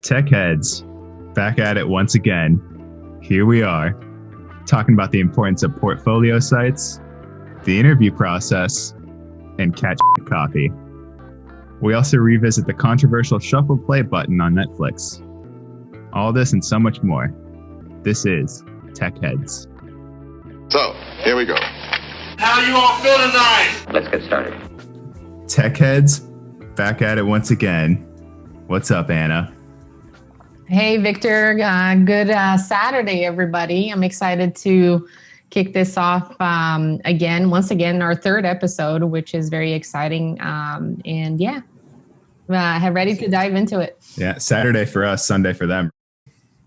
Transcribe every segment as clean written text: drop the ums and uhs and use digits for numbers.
Tech heads, back at it once again. Here we are, talking about the importance of portfolio sites, the interview process, and catch coffee. We also revisit the controversial shuffle play button on Netflix. All this and so much more. This is Tech Heads. So, here we go. How you all feel tonight? Let's get started. Tech Heads, back at it once again. What's up, Anna? Hey, Victor. Good Saturday, everybody. I'm excited to kick this off once again, our third episode, which is very exciting. I'm ready to dive into it. Yeah, Saturday for us, Sunday for them.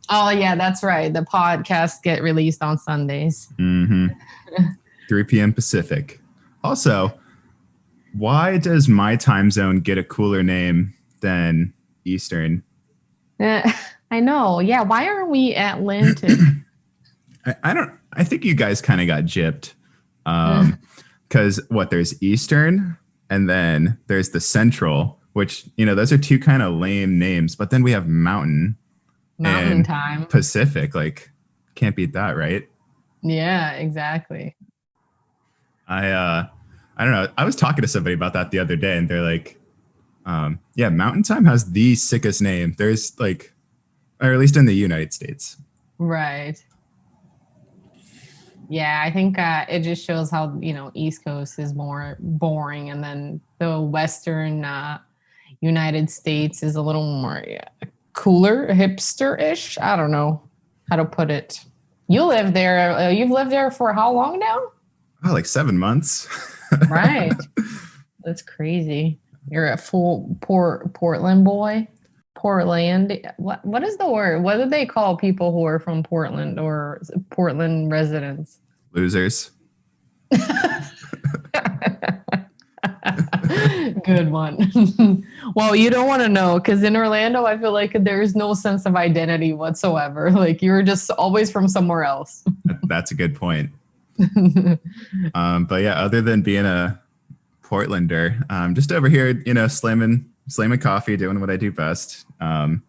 Oh, yeah, that's right. The podcasts get released on Sundays. 3 p.m. Pacific. Also, why does my time zone get a cooler name than Eastern? I know. Yeah. Why aren't we Atlantic? I think you guys kind of got gypped. Because there's Eastern and then there's the Central, which, those are two kind of lame names. But then we have Mountain and Time. Pacific. Like, can't beat that, right? Yeah, exactly. I don't know. I was talking to somebody about that the other day and they're like, Mountain Time has the sickest name. There's like, or at least in the United States. Right. Yeah, I think it just shows how, East Coast is more boring. And then the Western United States is a little more cooler, hipster-ish. I don't know how to put it. You live there. You've lived there for how long now? Oh, like 7 months. Right. That's crazy. You're a full Portland boy. Portland. What is the word? What do they call people who are from Portland or Portland residents? Losers. Good one. Well, you don't want to know because in Orlando, I feel like there's no sense of identity whatsoever. Like you're just always from somewhere else. That's a good point. But yeah, other than being a Portlander, just over here, slamming coffee, doing what I do best. I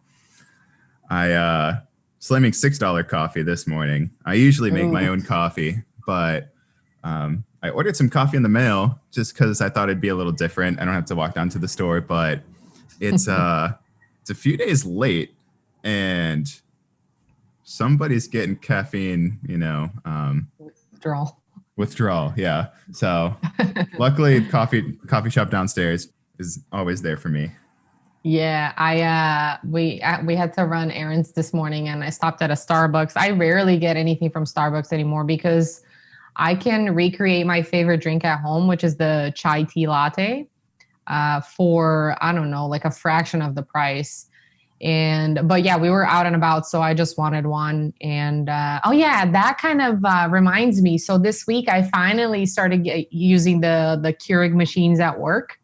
slamming $6 coffee this morning. I usually make my own coffee, but I ordered some coffee in the mail just because I thought it'd be a little different. I don't have to walk down to the store, but it's a few days late, and somebody's getting caffeine. Withdrawal. Yeah. So luckily, coffee shop downstairs is always there for me. Yeah, we had to run errands this morning and I stopped at a Starbucks. I rarely get anything from Starbucks anymore because I can recreate my favorite drink at home, which is the chai tea latte for, I don't know, like a fraction of the price. But we were out and about, so I just wanted one. And that kind of reminds me. So this week I finally started using the Keurig machines at work.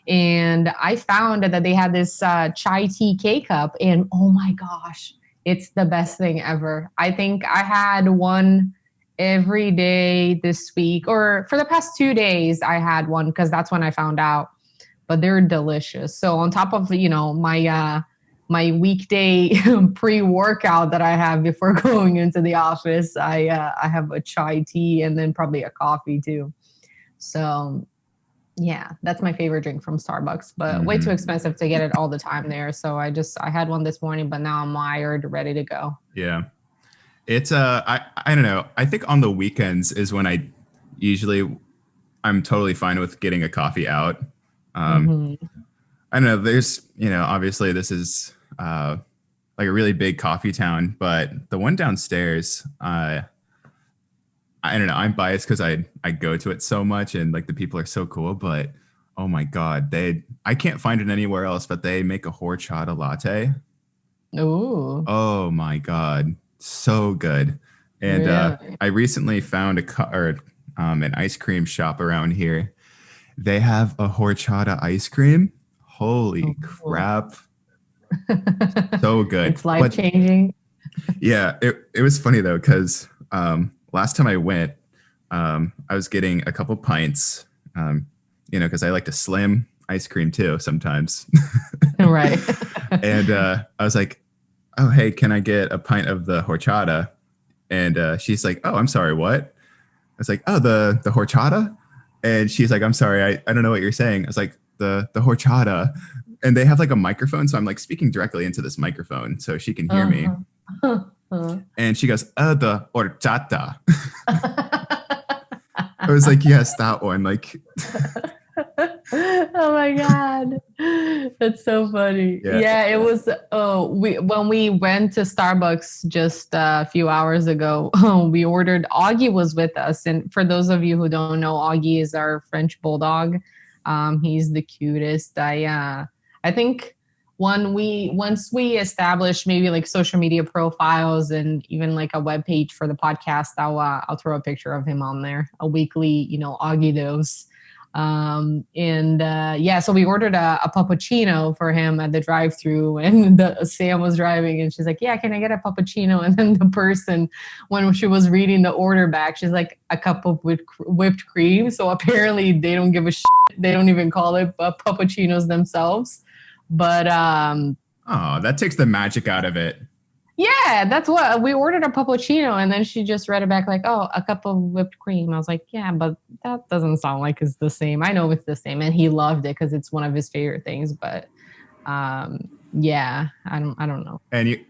And I found that they had this chai tea K-Cup, and oh my gosh, it's the best thing ever. I think I had one every day this week, or for the past 2 days I had one because that's when I found out. But they're delicious. So on top of my weekday pre-workout that I have before going into the office, I have a chai tea and then probably a coffee too. So yeah, that's my favorite drink from Starbucks, but way too expensive to get it all the time there. So I had one this morning, but now I'm wired, ready to go. Yeah. It's I don't know. I think on the weekends is when I'm totally fine with getting a coffee out. I don't know. There's, obviously this is like a really big coffee town, but the one downstairs, I don't know. I'm biased because I go to it so much and like the people are so cool, but oh my God, I can't find it anywhere else, but they make a horchata latte. Ooh. Oh my God. So good. And I recently found an ice cream shop around here. They have a horchata ice cream. Holy crap. So good. It's life-changing. Yeah. It was funny though, because last time I went, I was getting a couple pints, because I like to slim ice cream too sometimes. Right. And I was like, oh, hey, can I get a pint of the horchata? And she's like, oh, I'm sorry, what? I was like, oh, the horchata? And she's like, I'm sorry, I don't know what you're saying. I was like, the horchata. And they have like a microphone. So I'm like speaking directly into this microphone so she can hear me. And she goes, oh, the horchata. I was like, yes, that one. Like, oh my god, that's so funny. Yeah, it was. Oh, when we went to Starbucks just a few hours ago, we ordered. Augie was with us, and for those of you who don't know, Augie is our French bulldog. He's the cutest. I think once we establish maybe like social media profiles and even like a web page for the podcast, I'll throw a picture of him on there, a weekly, Augie dose. So we ordered a puppuccino for him at the drive-through, and Sam was driving, and she's like, yeah, can I get a puppuccino? And then the person, when she was reading the order back, she's like, a cup of whipped cream. So apparently they don't give a shit. They don't even call it puppuccinos themselves. But that takes the magic out of it. yeah, that's what we ordered, a puppuccino, and then she just read it back like, oh, a cup of whipped cream. I was like, yeah, but that doesn't sound like it's the same. I know it's the same, and he loved it because it's one of his favorite things. But yeah, I don't know. And you,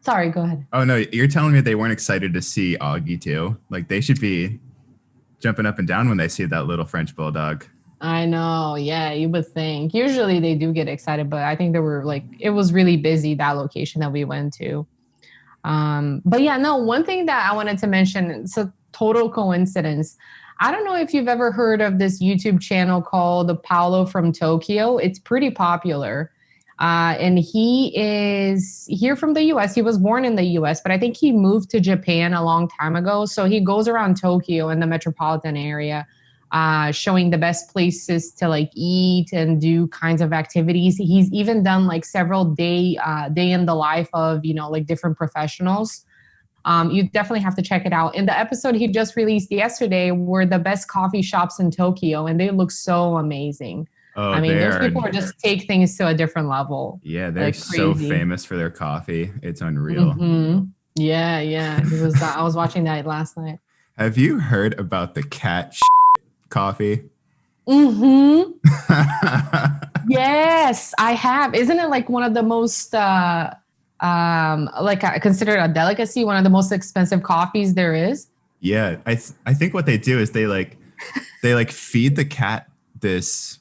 sorry, go ahead. Oh no, you're telling me they weren't excited to see Augie too? Like they should be jumping up and down when they see that little French bulldog. I know. Yeah, you would think. Usually they do get excited, but I think they were like, it was really busy, that location that we went to. But yeah, no, one thing that I wanted to mention, it's a total coincidence. I don't know if you've ever heard of this YouTube channel called Paolo from Tokyo. It's pretty popular. And he is here from the US. He was born in the US, but I think he moved to Japan a long time ago. So he goes around Tokyo and the metropolitan area, showing the best places to like eat and do kinds of activities. He's even done like several day in the life of, like different professionals. You definitely have to check it out. In the episode he just released yesterday were the best coffee shops in Tokyo, and they look so amazing. Oh, I mean, those people are just take things to a different level. Yeah, they're like so famous for their coffee. It's unreal. Mm-hmm. Yeah. It was. I was watching that last night. Have you heard about the cat coffee? Mm-hmm. Yes, I have. Isn't it like one of the most considered a delicacy, one of the most expensive coffees there is? Yeah, I think what they do is they feed the cat this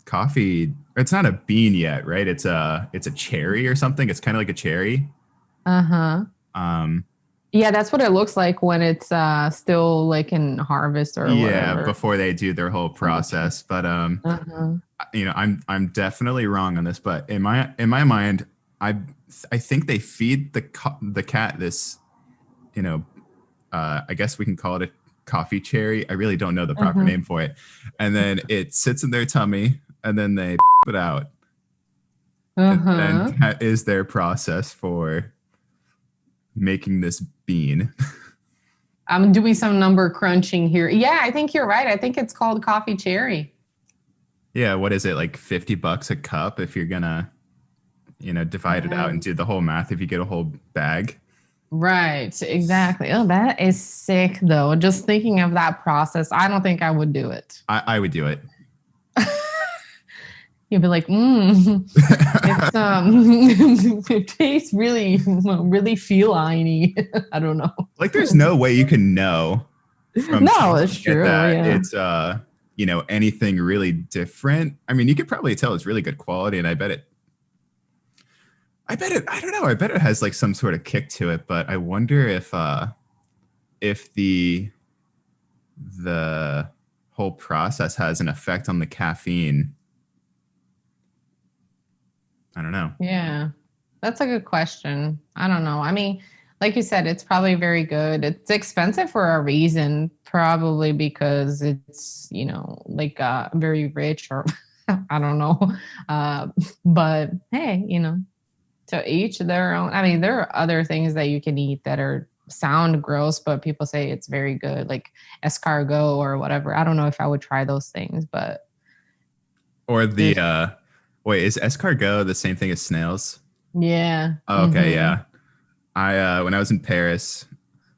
coffee. It's not a bean yet, right? It's a cherry or something. It's kind of like a cherry. Yeah, that's what it looks like when it's still like in harvest or whatever. Before they do their whole process. But I'm definitely wrong on this. But in my mind, I think they feed the cat this, I guess we can call it a coffee cherry. I really don't know the proper name for it. And then it sits in their tummy, and then they it out. And that is their process for making this bean. I'm doing some number crunching here. Yeah, I think you're right. I think it's called coffee cherry. Yeah, what is it, like $50 a cup if you're gonna, divide it out and do the whole math if you get a whole bag? Right, exactly. Oh, that is sick though. Just thinking of that process, I don't think I would do it. I would do it. You'd be like, it's, it tastes really, really feline-y. I don't know. Like, there's no way you can know. No, it's true. Yeah. It's, anything really different. I mean, you could probably tell it's really good quality, and I bet it, I don't know. I bet it has like some sort of kick to it, but I wonder if the whole process has an effect on the caffeine. I don't know. Yeah, that's a good question. I don't know. I mean, like you said, it's probably very good. It's expensive for a reason, probably because it's, very rich, or I don't know. But hey, to each their own. I mean, there are other things that you can eat that sound gross, but people say it's very good, like escargot or whatever. I don't know if I would try those things, but Or There's, the wait, is escargot the same thing as snails? yeah. Oh, okay, yeah. I when I was in Paris,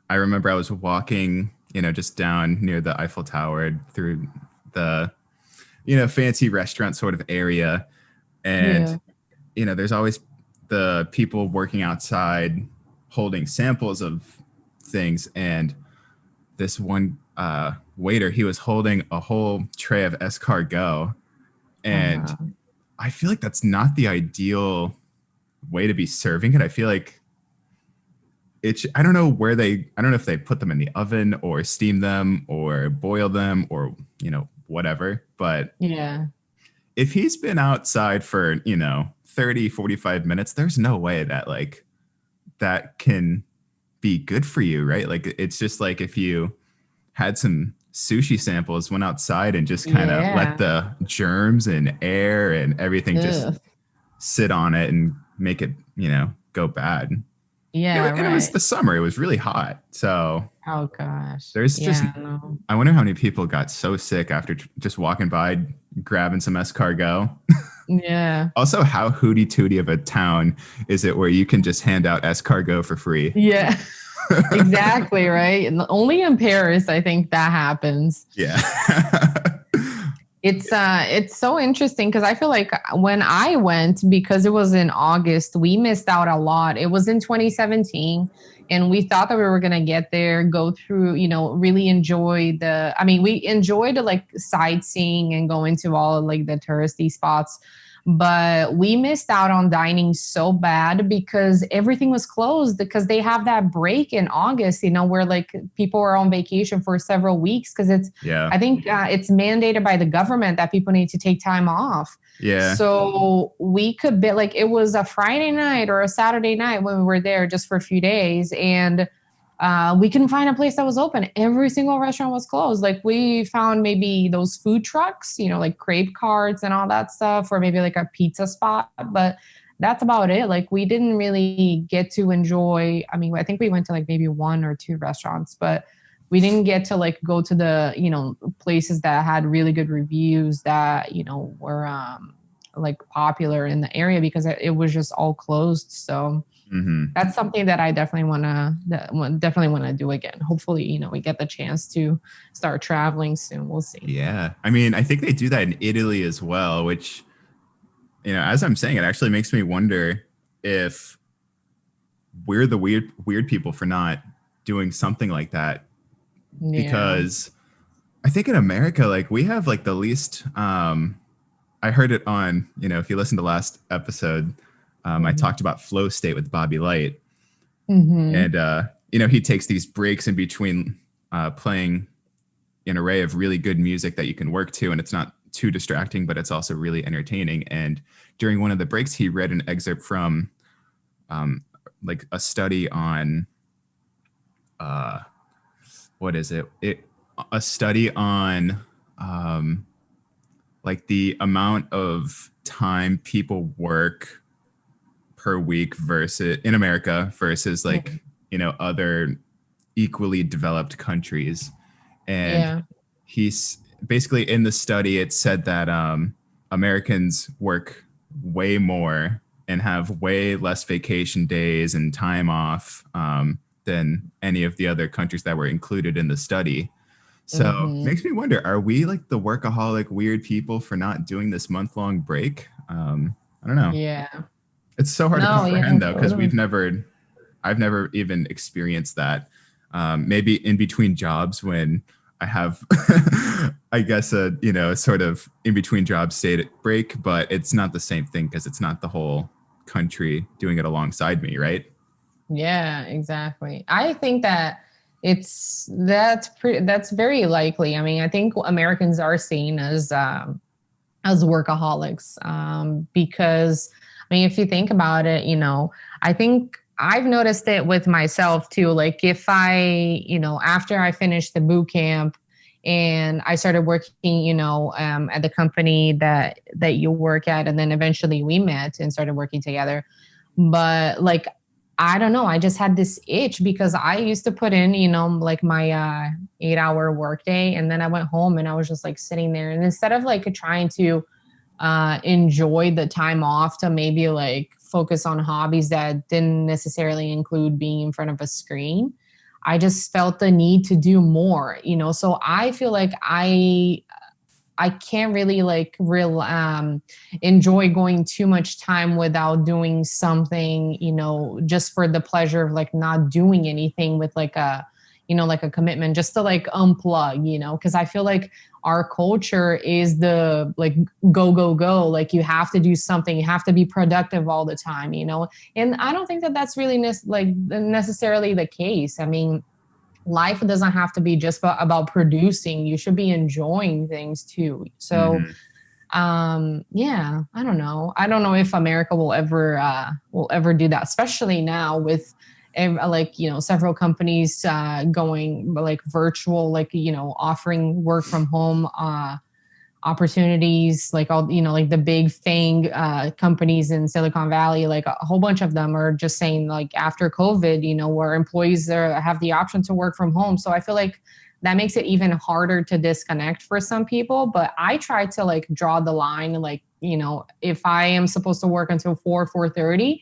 I remember I was walking, just down near the Eiffel Tower through the, fancy restaurant sort of area. And, Yeah. there's always the people working outside holding samples of things. And this one waiter, he was holding a whole tray of escargot. And Uh-huh. I feel like that's not the ideal way to be serving it. I feel like I don't know I don't know if they put them in the oven or steam them or boil them or, whatever. But Yeah. if he's been outside for, 30, 45 minutes, there's no way that that can be good for you, right? Like it's just like if you had some sushi samples, went outside and just kind of let Yeah. the germs and air and everything just Ugh. sit on it and make it, go bad. Yeah, And it was right. the summer. It was really hot. So Oh gosh. there's just, Yeah, no. I wonder how many people got so sick after just walking by, grabbing some escargot. Yeah. Also, how hooty tooty of a town is it where you can just hand out escargot for free? Yeah. Exactly, right? And only in Paris I think that happens. Yeah. It's so interesting because I feel like when I went, because it was in August, we missed out a lot. It was in 2017 and we thought that we were going to get there, go through, really enjoy we enjoyed like sightseeing and going to all like the touristy spots, but we missed out on dining so bad because everything was closed because they have that break in August, where like people are on vacation for several weeks because Yeah. I think it's mandated by the government that people need to take time off. Yeah. So we could be like, it was a Friday night or a Saturday night when we were there just for a few days. And we couldn't find a place that was open. Every single restaurant was closed. Like we found maybe those food trucks, like crepe carts and all that stuff, or maybe like a pizza spot. But that's about it. Like we didn't really get to enjoy. I mean, I think we went to like maybe one or two restaurants, but we didn't get to like go to the, places that had really good reviews that, were like popular in the area because it was just all closed. So that's something that I definitely want to do again. Hopefully, we get the chance to start traveling soon. We'll see. Yeah. I mean, I think they do that in Italy as well, which, as I'm saying, it actually makes me wonder if we're the weird people for not doing something like that. Yeah. Because I think in America, like we have like the least, I heard it on, if you listen to last episode, I talked about flow state with Bobby Light. And, he takes these breaks in between playing an array of really good music that you can work to. And it's not too distracting, but it's also really entertaining. And during one of the breaks, he read an excerpt from like a study on, what is it? A study on like the amount of time people work per week versus in America versus like, other equally developed countries. And he's basically in the study, it said that Americans work way more and have way less vacation days and time off than any of the other countries that were included in the study. So makes me wonder, are we like the workaholic weird people for not doing this month-long break? I don't know. Yeah. It's so hard to comprehend though, because I've never even experienced that. Maybe in between jobs when I have, I guess, a sort of in between job state break, but it's not the same thing because it's not the whole country doing it alongside me, right? Yeah, exactly. I think that that's very likely. I mean, I think Americans are seen as workaholics because I mean, if you think about it, I think I've noticed it with myself too. Like if I, after I finished the boot camp and I started working, at the company that you work at, and then eventually we met and started working together. But like, I don't know, I just had this itch because I used to put in, like my 8-hour workday, and then I went home and I was just like sitting there, and instead of like trying to enjoy the time off to maybe like focus on hobbies that didn't necessarily include being in front of a screen. I just felt the need to do more, so I feel like I can't really like enjoy going too much time without doing something, just for the pleasure of like not doing anything with like like a commitment, just to like unplug, because I feel like our culture is the like go, go, go. Like you have to do something, you have to be productive all the time, and I don't think that that's really necessarily the case. I mean, life doesn't have to be just about producing. You should be enjoying things too. So yeah, I don't know if America will ever do that, especially now with like several companies going like virtual, like offering work from home opportunities, like all like the big FANG companies in Silicon Valley, like a whole bunch of them are just saying like after COVID, where employees have the option to work from home. So I feel like that makes it even harder to disconnect for some people. But I try to like draw the line, like if I am supposed to work until 4:30,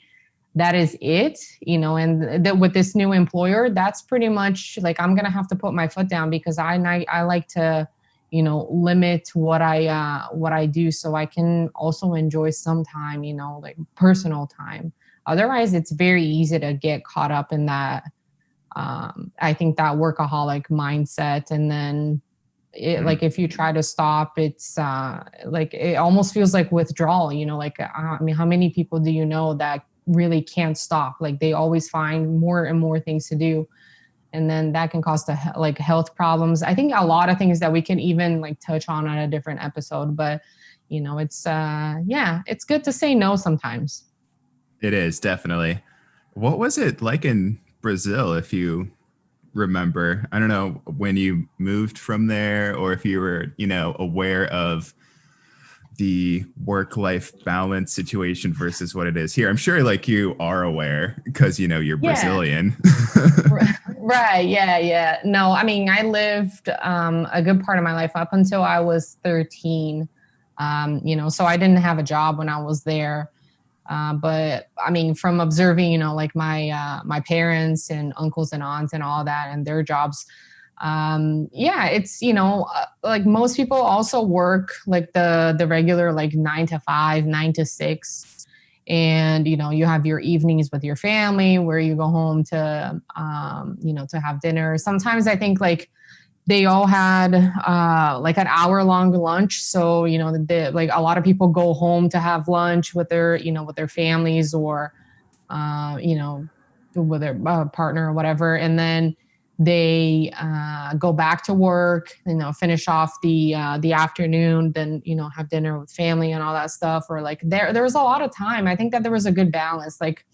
that is it, and with this new employer, that's pretty much like I'm gonna have to put my foot down, because I like to limit what I do, so I can also enjoy some time, like personal time. Otherwise, it's very easy to get caught up in that. I think that workaholic mindset, and then like if you try to stop, it's like it almost feels like withdrawal. Like I mean, how many people do you know that really can't stop? Like they always find more and more things to do. And then that can cause like health problems. I think a lot of things that we can even like touch on a different episode, but it's it's good to say no sometimes. It is, definitely. What was it like in Brazil, if you remember? I don't know when you moved from there, or if you were, aware of the work-life balance situation versus what it is here. I'm sure like you are aware because, you're Brazilian. Right. Yeah. No, I mean, I lived a good part of my life up until I was 13. So I didn't have a job when I was there. But I mean, from observing, like my parents and uncles and aunts and all that and their jobs, it's, like most people also work like the regular, like 9 to 5, 9 to 6. And, you have your evenings with your family where you go home to, to have dinner. Sometimes I think like they all had like an hour-long lunch. So, like a lot of people go home to have lunch with their, with their families or, with their partner or whatever. And then they go back to work, finish off the afternoon, then, have dinner with family and all that stuff. Or like there was a lot of time. I think that there was a good balance. Like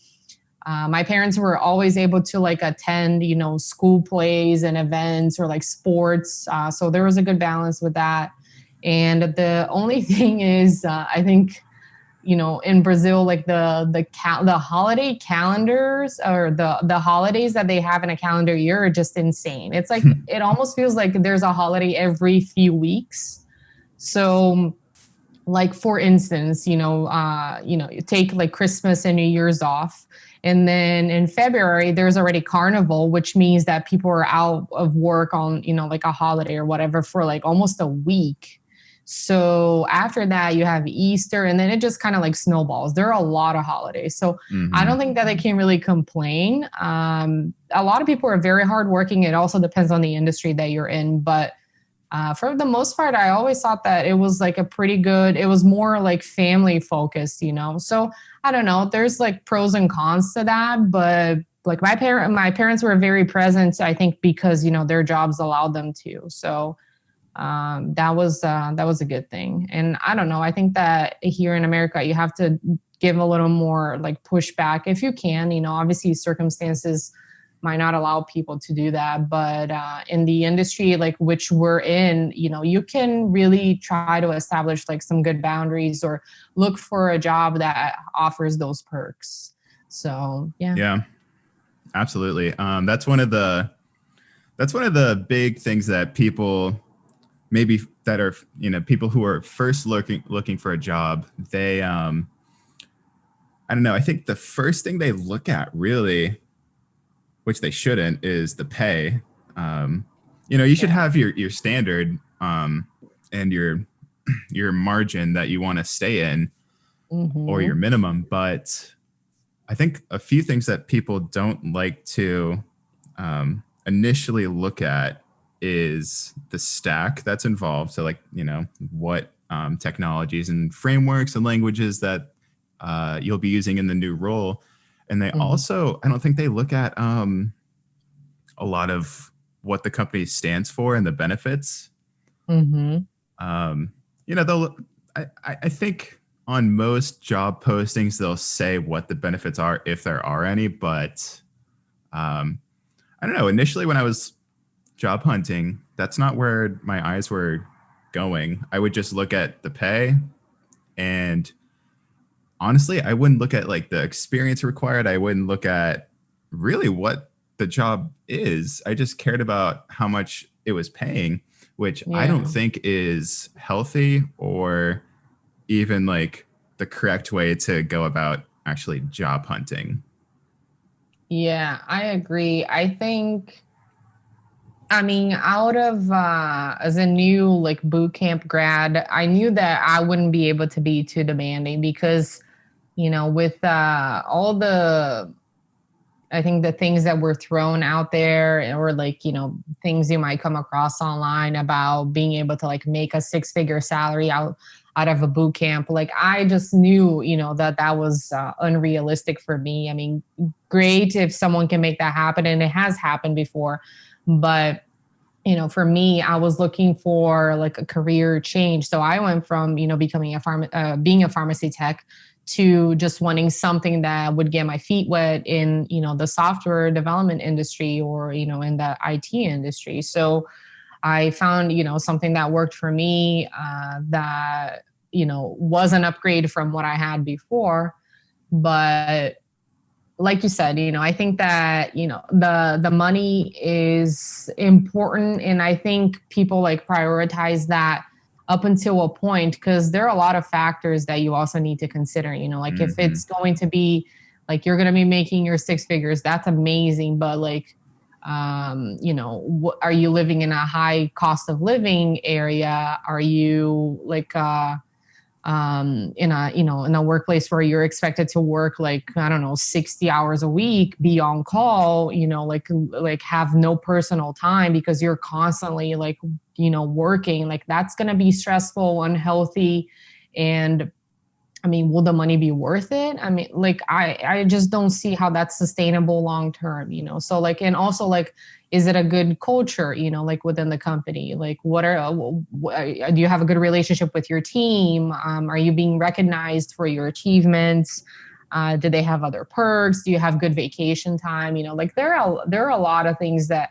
my parents were always able to like attend, school plays and events or like sports. So there was a good balance with that. And the only thing is, I think, in Brazil, like the holiday calendars or the holidays that they have in a calendar year are just insane. It's like, it almost feels like there's a holiday every few weeks. So like, for instance, you take like Christmas and New Year's off. And then in February, there's already Carnival, which means that people are out of work on, like a holiday or whatever for like almost a week. So after that, you have Easter, and then it just kind of like snowballs. There are a lot of holidays. So I don't think that they can really complain. A lot of people are very hardworking. It also depends on the industry that you're in. But for the most part, I always thought that it was like it was more like family focused, So I don't know. There's like pros and cons to that. But like my parents were very present, I think, because, their jobs allowed them to. So that was a good thing. And I don't know, I think that here in America, you have to give a little more like pushback if you can. Obviously circumstances might not allow people to do that, but in the industry like which we're in, you can really try to establish like some good boundaries or look for a job that offers those perks. So yeah, absolutely. That's one of the big things that people maybe that are, people who are first looking for a job, they, I don't know. I think the first thing they look at really, which they shouldn't, is the pay. You should have your standard, and your margin that you want to stay in, or your minimum. But I think a few things that people don't like to initially look at is the stack that's involved. So what technologies and frameworks and languages that you'll be using in the new role. And they also, I don't think they look at a lot of what the company stands for and the benefits. I think on most job postings, they'll say what the benefits are, if there are any, but I don't know. Initially, when I was job hunting, that's not where my eyes were going. I would just look at the pay, and honestly, I wouldn't look at like the experience required. I wouldn't look at really what the job is. I just cared about how much it was paying, which I don't think is healthy or even like the correct way to go about actually job hunting. Yeah, I agree. Out of as a new like boot camp grad, I knew that I wouldn't be able to be too demanding because, with all the, I think the things that were thrown out there, or like, things you might come across online about being able to like make a 6-figure salary out of a boot camp. Like I just knew, that was unrealistic for me. I mean, great if someone can make that happen, and it has happened before. But, for me, I was looking for like a career change. So I went from, becoming being a pharmacy tech to just wanting something that would get my feet wet in, the software development industry or, in the IT industry. So I found, something that worked for me that, was an upgrade from what I had before. But like you said, I think that, the money is important. And I think people like prioritize that up until a point, because there are a lot of factors that you also need to consider, if it's going to be like, you're going to be making your 6 figures, that's amazing. But like, are you living in a high cost of living area? Are you like, in a workplace where you're expected to work like, I don't know, 60 hours a week, be on call, like have no personal time because you're constantly like, working, like that's going to be stressful, unhealthy. And will the money be worth it? Like I just don't see how that's sustainable long term, So like, and also like, is it a good culture, like within the company? Like do you have a good relationship with your team? Are you being recognized for your achievements? Do they have other perks? Do you have good vacation time? Like there are a lot of things that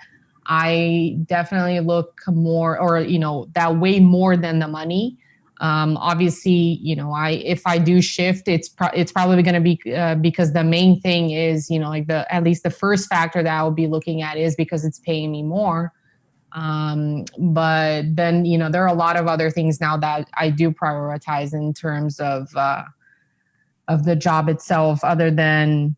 I definitely look more, or, that way more than the money. Obviously, if I do shift, it's probably going to be because the main thing is, like at least the first factor that I'll be looking at is because it's paying me more. But then, there are a lot of other things now that I do prioritize in terms of the job itself, other than,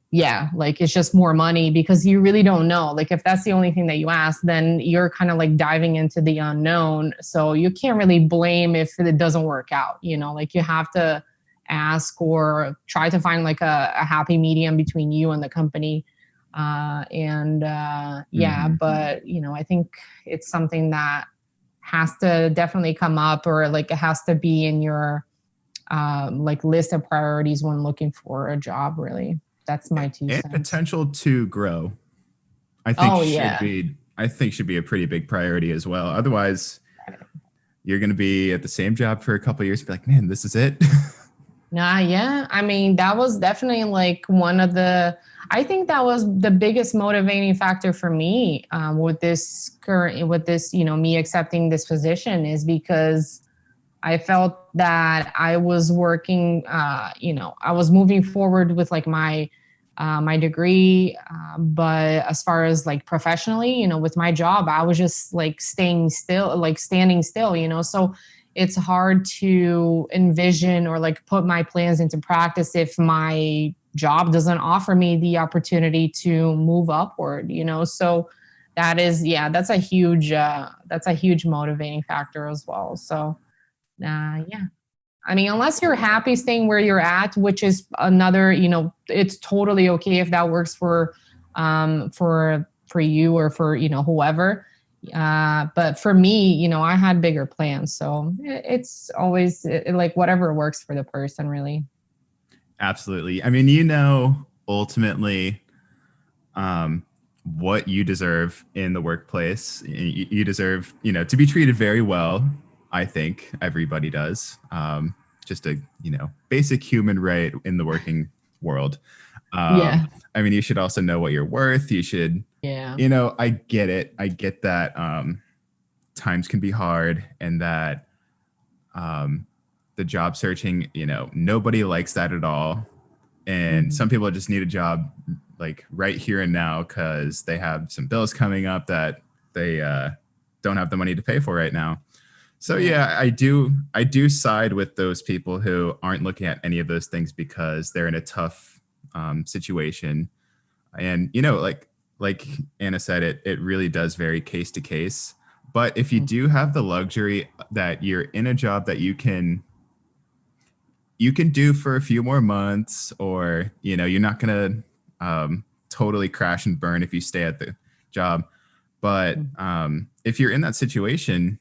like it's just more money, because you really don't know. Like if that's the only thing that you ask, then you're kind of like diving into the unknown. So you can't really blame if it doesn't work out, like you have to ask or try to find like a happy medium between you and the company. But, I think it's something that has to definitely come up, or like it has to be in your like list of priorities when looking for a job. Really, that's my 2 cents. And potential to grow, I think should be a pretty big priority as well. Otherwise, you're going to be at the same job for a couple of years and be like, man, this is it. That was definitely like I think that was the biggest motivating factor for me with this, me accepting this position, is because I felt that I was working, I was moving forward with like my my degree. But as far as like professionally, with my job, I was just like standing still, so it's hard to envision or like put my plans into practice if my job doesn't offer me the opportunity to move upward, so that's a huge motivating factor as well. So yeah. I mean, unless you're happy staying where you're at, which is another, it's totally okay if that works for you or for, whoever. But for me, I had bigger plans. So it's always like whatever works for the person, really. Absolutely. I mean, ultimately, what you deserve in the workplace. You deserve, to be treated very well. I think everybody does. Just a, basic human right in the working world. Yeah. I mean, you should also know what you're worth. You should, Yeah. I get it. I get that times can be hard and that the job searching, nobody likes that at all. And some people just need a job like right here and now because they have some bills coming up that they don't have the money to pay for right now. So yeah, I do side with those people who aren't looking at any of those things because they're in a tough situation. And like Anna said, it really does vary case to case. But if you do have the luxury that you're in a job that you can do for a few more months, or you're not gonna totally crash and burn if you stay at the job. But if you're in that situation,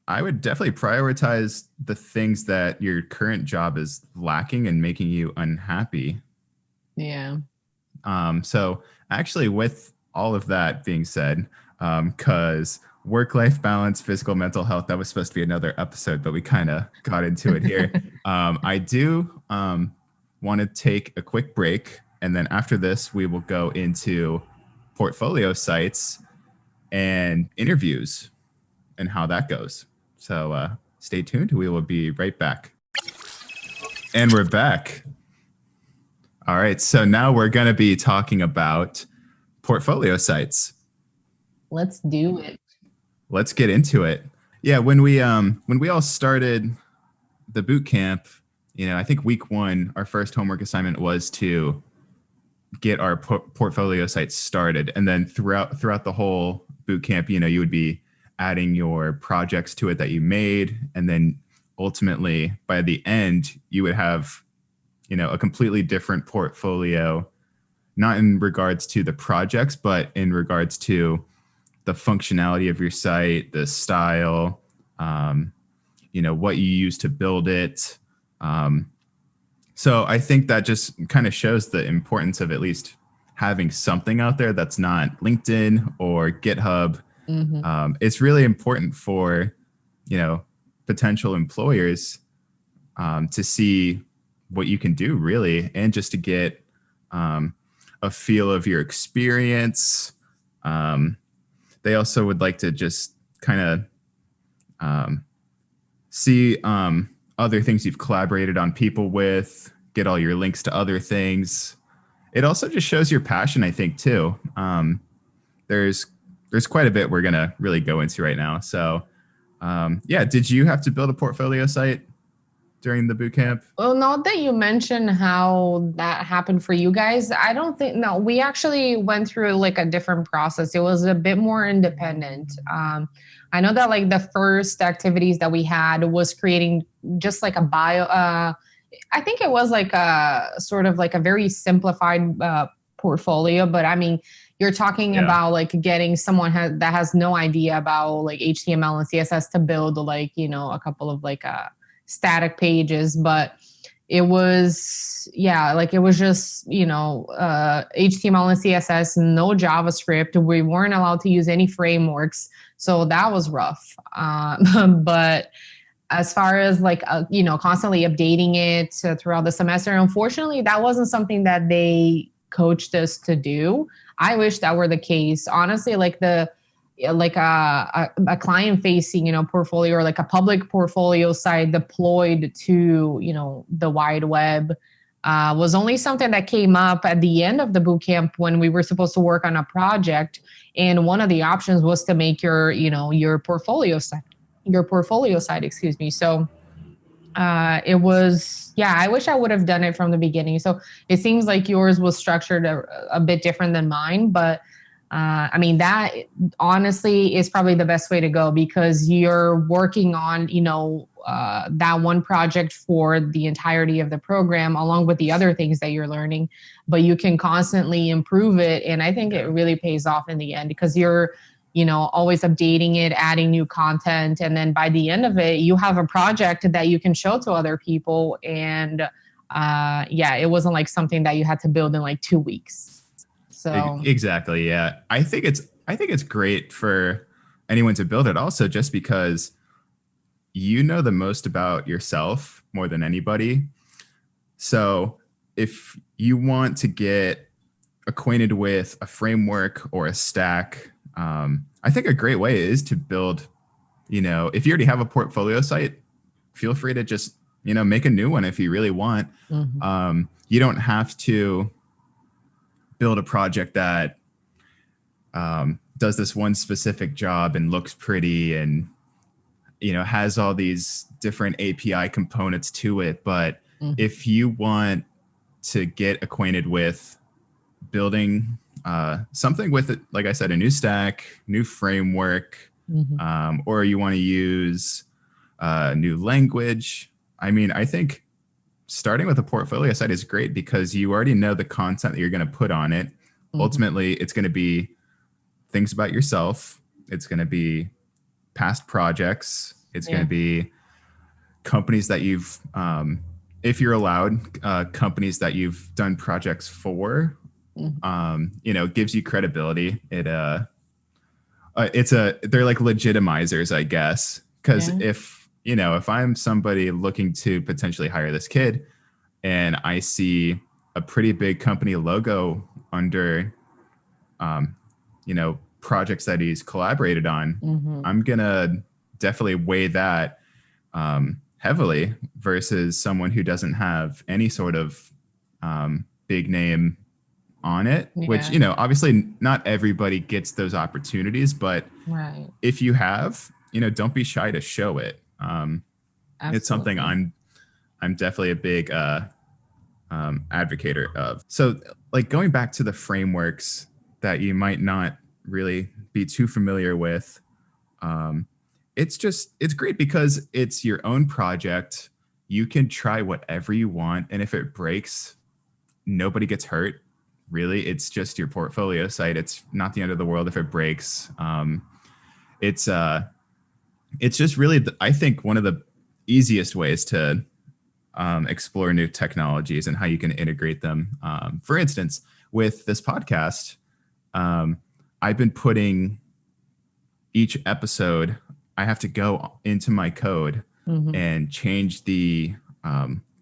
I would definitely prioritize the things that your current job is lacking and making you unhappy. Yeah. So actually, with all of that being said, because work-life balance, physical, mental health, that was supposed to be another episode, but we kind of got into it here. I do want to take a quick break. And then after this, we will go into portfolio sites and interviews and how that goes. So stay tuned. We will be right back. And we're back. All right. So now we're going to be talking about portfolio sites. Let's do it. Let's get into it. Yeah. When we all started the boot camp, I think week 1, our first homework assignment was to get our portfolio sites started. And then throughout the whole boot camp, you would be adding your projects to it that you made. And then ultimately by the end, you would have, a completely different portfolio, not in regards to the projects, but in regards to the functionality of your site, the style, what you use to build it. So I think that just kind of shows the importance of at least having something out there that's not LinkedIn or GitHub. It's really important for, potential employers to see what you can do, really, and just to get a feel of your experience. They also would like to just kind of see other things you've collaborated on people with, get all your links to other things. It also just shows your passion, I think, too. There's quite a bit we're going to really go into right now. So, did you have to build a portfolio site during the boot camp? Well, now that you mentioned how that happened for you guys, I don't think, no, we actually went through like a different process. It was a bit more independent. I know that like the first activities that we had was creating just like a bio. I think it was like a sort of like a very simplified portfolio, but I mean, you're talking about like getting someone that has no idea about like HTML and CSS to build like, a couple of like static pages, but it was, it was just, HTML and CSS, no JavaScript. We weren't allowed to use any frameworks. So that was rough. But as far as like, constantly updating it throughout the semester, unfortunately, that wasn't something that they coached us to do. I wish that were the case. Honestly, like a client facing, portfolio or like a public portfolio site deployed to, the wide web was only something that came up at the end of the boot camp when we were supposed to work on a project. And one of the options was to make your portfolio site, excuse me. So it was, yeah, I wish I would have done it from the beginning. So it seems like yours was structured a bit different than mine, but I mean, that honestly is probably the best way to go, because you're working on, that one project for the entirety of the program, along with the other things that you're learning, but you can constantly improve it. And I think it really pays off in the end, because you're, always updating it, adding new content. And then by the end of it, you have a project that you can show to other people. And it wasn't like something that you had to build in like 2 weeks. So exactly. Yeah. I think it's great for anyone to build it also, just because you know the most about yourself more than anybody. So if you want to get acquainted with a framework or a stack, I think a great way is to build, if you already have a portfolio site, feel free to just, make a new one if you really want. Mm-hmm. You don't have to build a project that does this one specific job and looks pretty and has all these different API components to it. But if you want to get acquainted with building something with it, like I said, a new stack, new framework, or you want to use a new language, I think starting with a portfolio site is great, because you already know the content that you're going to put on it. Ultimately, it's going to be things about yourself. It's going to be past projects. It's going to be companies that you've, if you're allowed, companies that you've done projects for. Gives you credibility. They're like legitimizers, I guess. Because if I'm somebody looking to potentially hire this kid and I see a pretty big company logo under, projects that he's collaborated on, I'm going to definitely weigh that heavily versus someone who doesn't have any sort of big name on it, which, obviously not everybody gets those opportunities, but if you have, don't be shy to show it. It's something I'm definitely a big advocate of. So like going back to the frameworks that you might not really be too familiar with, it's great because it's your own project. You can try whatever you want. And if it breaks, nobody gets hurt. Really, it's just your portfolio site. It's not the end of the world if it breaks. It's just really, I think, one of the easiest ways to explore new technologies and how you can integrate them. For instance, with this podcast, I've been putting each episode, I have to go into my code and change the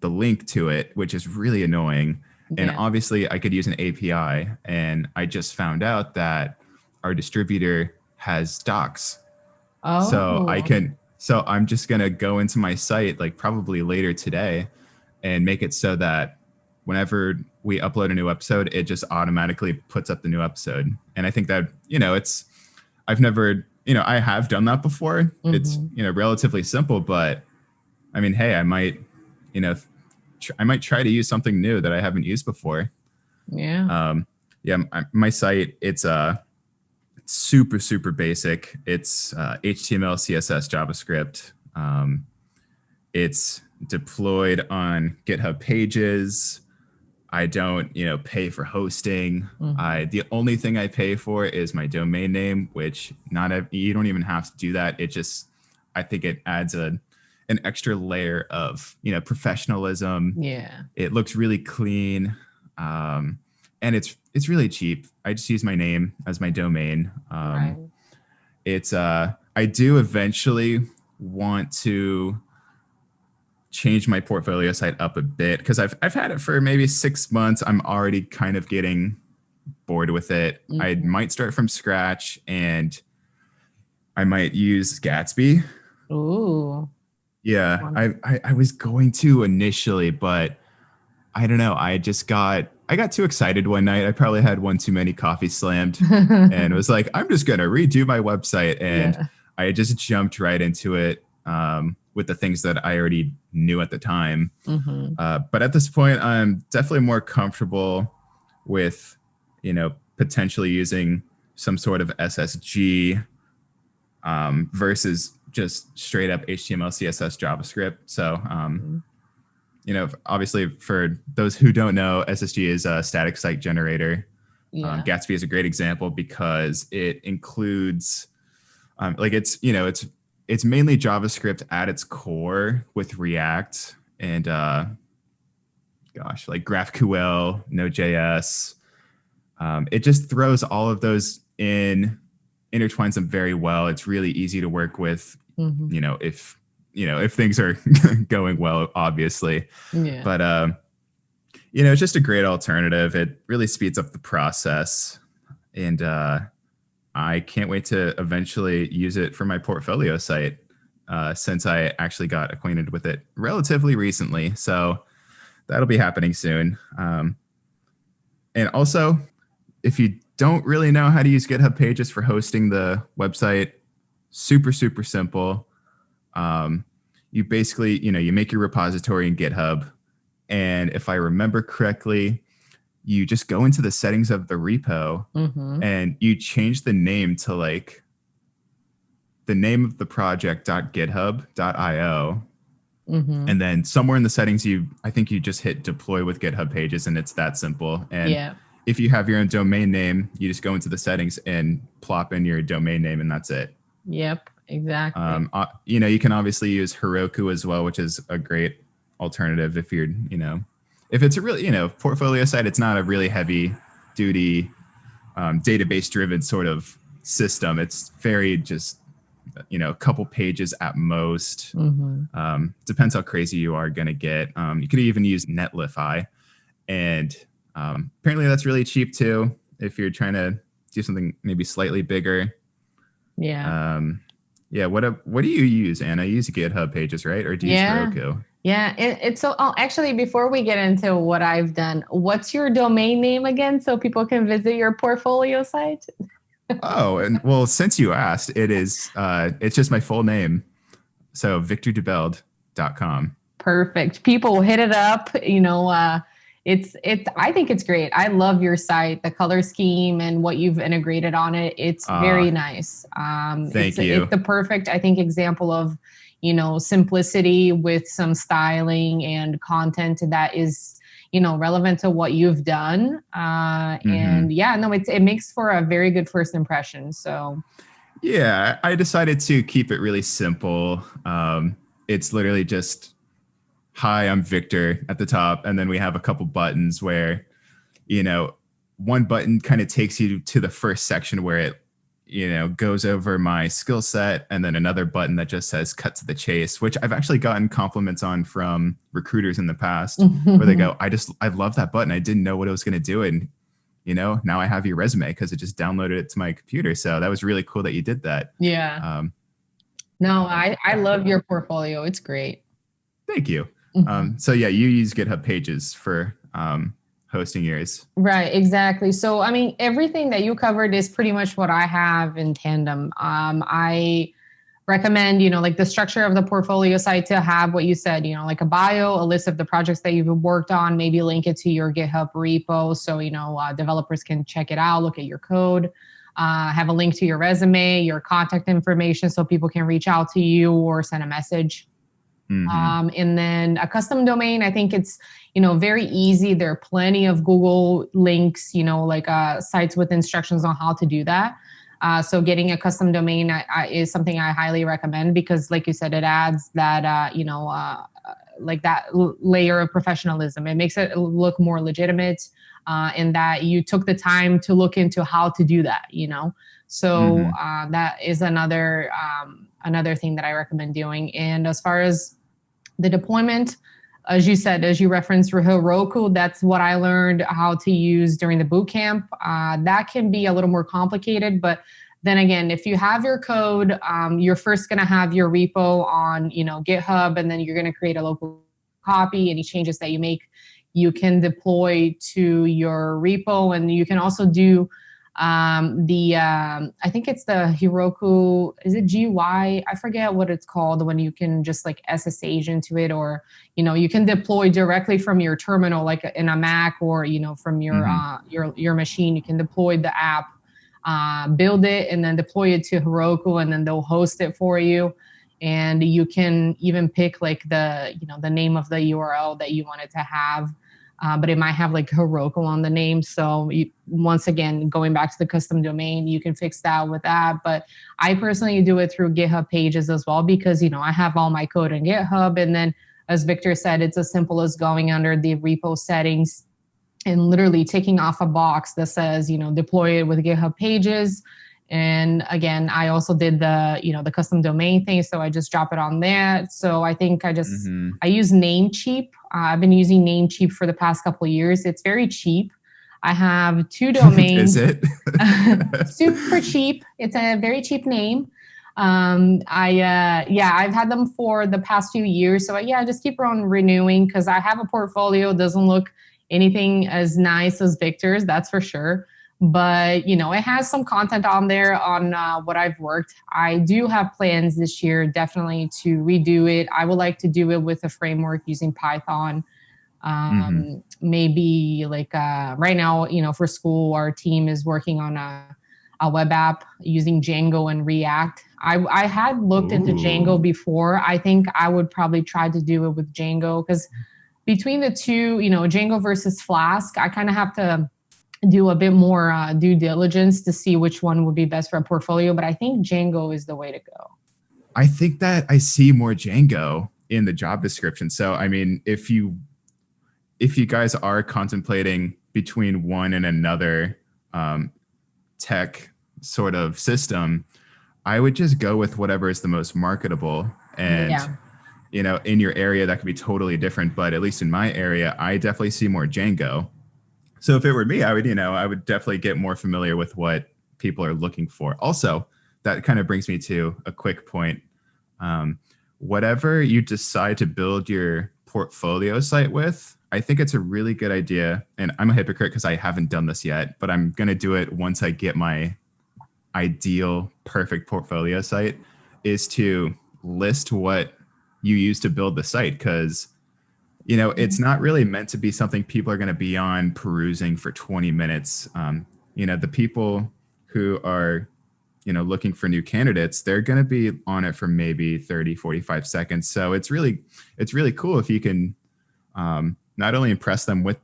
link to it, which is really annoying. Yeah. And obviously I could use an API, and I just found out that our distributor has docs. Oh. So I'm just going to go into my site, like probably later today, and make it so that whenever we upload a new episode, it just automatically puts up the new episode. And I think that, I have done that before. It's, relatively simple, but hey, I might try to use something new that I haven't used before. Yeah. My site, it's super, super basic. It's HTML, CSS, JavaScript. It's deployed on GitHub Pages. I don't, pay for hosting. The only thing I pay for is my domain name, which you don't even have to do that. I think it adds an extra layer of, professionalism. Yeah. It looks really clean. And it's really cheap. I just use my name as my domain. Right. I do eventually want to change my portfolio site up a bit, because I've had it for maybe 6 months. I'm already kind of getting bored with it. I might start from scratch, and I might use Gatsby. Ooh. Yeah, I was going to initially, but I don't know. I got too excited one night. I probably had one too many coffee slammed and was like, I'm just going to redo my website. And Yeah. I just jumped right into it with the things that I already knew at the time. Mhm. But at this point, I'm definitely more comfortable with, potentially using some sort of SSG versus just straight up HTML, CSS, JavaScript. So, obviously for those who don't know, SSG is a static site generator. Yeah. Gatsby is a great example because it includes, it's mainly JavaScript at its core with React and, like GraphQL, Node.js. It just throws all of those in, intertwines them very well. It's really easy to work with, Mhm. if things are going well, obviously. Yeah. But it's just a great alternative. It really speeds up the process, and I can't wait to eventually use it for my portfolio site. Since I actually got acquainted with it relatively recently, so that'll be happening soon. And also, if you don't really know how to use GitHub Pages for hosting the website, super, super simple. You basically, you make your repository in GitHub. And if I remember correctly, you just go into the settings of the repo Mhm. and you change the name to like the name of the project.github.io. Mhm. And then somewhere in the settings, I think you just hit deploy with GitHub Pages, and it's that simple. And Yeah. if you have your own domain name, you just go into the settings and plop in your domain name, and that's it. Yep. Exactly. You can obviously use Heroku as well, which is a great alternative if you're, if it's a really, portfolio site. It's not a really heavy duty database driven sort of system. It's very just, a couple pages at most. Mhm. Depends how crazy you are going to get. You could even use Netlify, and apparently that's really cheap too if you're trying to do something maybe slightly bigger. Yeah. Yeah. What do you use, Anna? You use GitHub Pages, right? Or do you use Yeah. Heroku? Yeah. It's so actually, before we get into what I've done, what's your domain name again so people can visit your portfolio site? Oh, and well, since you asked, it's just my full name. So victordebeld.com. Perfect. People hit it up. It's I think it's great. I love your site, the color scheme and what you've integrated on it. It's very nice. Thank you. It's the perfect, I think, example of, simplicity with some styling and content that is, relevant to what you've done. And yeah, no, it makes for a very good first impression. So yeah, I decided to keep it really simple. It's literally just, hi, I'm Victor at the top. And then we have a couple buttons where, one button kind of takes you to the first section where it, goes over my skill set. And then another button that just says cut to the chase, which I've actually gotten compliments on from recruiters in the past where they go, I love that button. I didn't know what it was going to do. And, now I have your resume because it just downloaded it to my computer. So that was really cool that you did that. Yeah. No, I love your portfolio. It's great. Thank you. So yeah, you use GitHub Pages for hosting yours. Right, exactly. So, I mean, everything that you covered is pretty much what I have in tandem. I recommend, like the structure of the portfolio site to have what you said, like a bio, a list of the projects that you've worked on, maybe link it to your GitHub repo so, developers can check it out, look at your code. Have a link to your resume, your contact information so people can reach out to you or send a message. And then a custom domain, I think it's, very easy. There are plenty of Google links, like sites with instructions on how to do that. So getting a custom domain is something I highly recommend because, like you said, it adds that, like that layer of professionalism. It makes it look more legitimate in that you took the time to look into how to do that, So that is another thing that I recommend doing. And as far as the deployment, as you said, as you referenced Heroku, that's what I learned how to use during the boot camp. That can be a little more complicated, but then again, if you have your code, you're first going to have your repo on, GitHub, and then you're going to create a local copy. Any changes that you make you can deploy to your repo, and you can also do I think it's the Heroku, is it GUI? I forget what it's called, when you can just like SSH into it, or, you can deploy directly from your terminal, like in a Mac, or, from your machine. You can deploy the app, build it, and then deploy it to Heroku, and then they'll host it for you. And you can even pick like the name of the URL that you want it to have. But it might have like Heroku on the name. So once again, going back to the custom domain, you can fix that with that. But I personally do it through GitHub Pages as well, because, I have all my code in GitHub. And then, as Victor said, it's as simple as going under the repo settings and literally ticking off a box that says, deploy it with GitHub Pages. And again, I also did the custom domain thing. So I just drop it on there. So I think I use Namecheap. I've been using Namecheap for the past couple of years. It's very cheap. I have 2 domains. Is it? Super cheap. It's a very cheap name. I've had them for the past few years. So I just keep on renewing, because I have a portfolio. Doesn't look anything as nice as Victor's, that's for sure. But, it has some content on there on what I've worked. I do have plans this year, definitely, to redo it. I would like to do it with a framework using Python. Maybe like right now, for school, our team is working on a web app using Django and React. I had looked into Django before. I think I would probably try to do it with Django, because between the two, Django versus Flask, I kind of have to do a bit more due diligence to see which one would be best for a portfolio. But I think Django is the way to go. I think that I see more Django in the job description. So, I mean, if you guys are contemplating between one and another tech sort of system, I would just go with whatever is the most marketable. And, in your area, that could be totally different. But at least in my area, I definitely see more Django. So if it were me, I would definitely get more familiar with what people are looking for. Also, that kind of brings me to a quick point. Whatever you decide to build your portfolio site with, I think it's a really good idea. And I'm a hypocrite because I haven't done this yet, but I'm going to do it once I get my ideal, perfect portfolio site, is to list what you use to build the site. Because it's not really meant to be something people are going to be on perusing for 20 minutes. The people who are, looking for new candidates, they're going to be on it for maybe 30, 45 seconds. So it's really cool if you can not only impress them with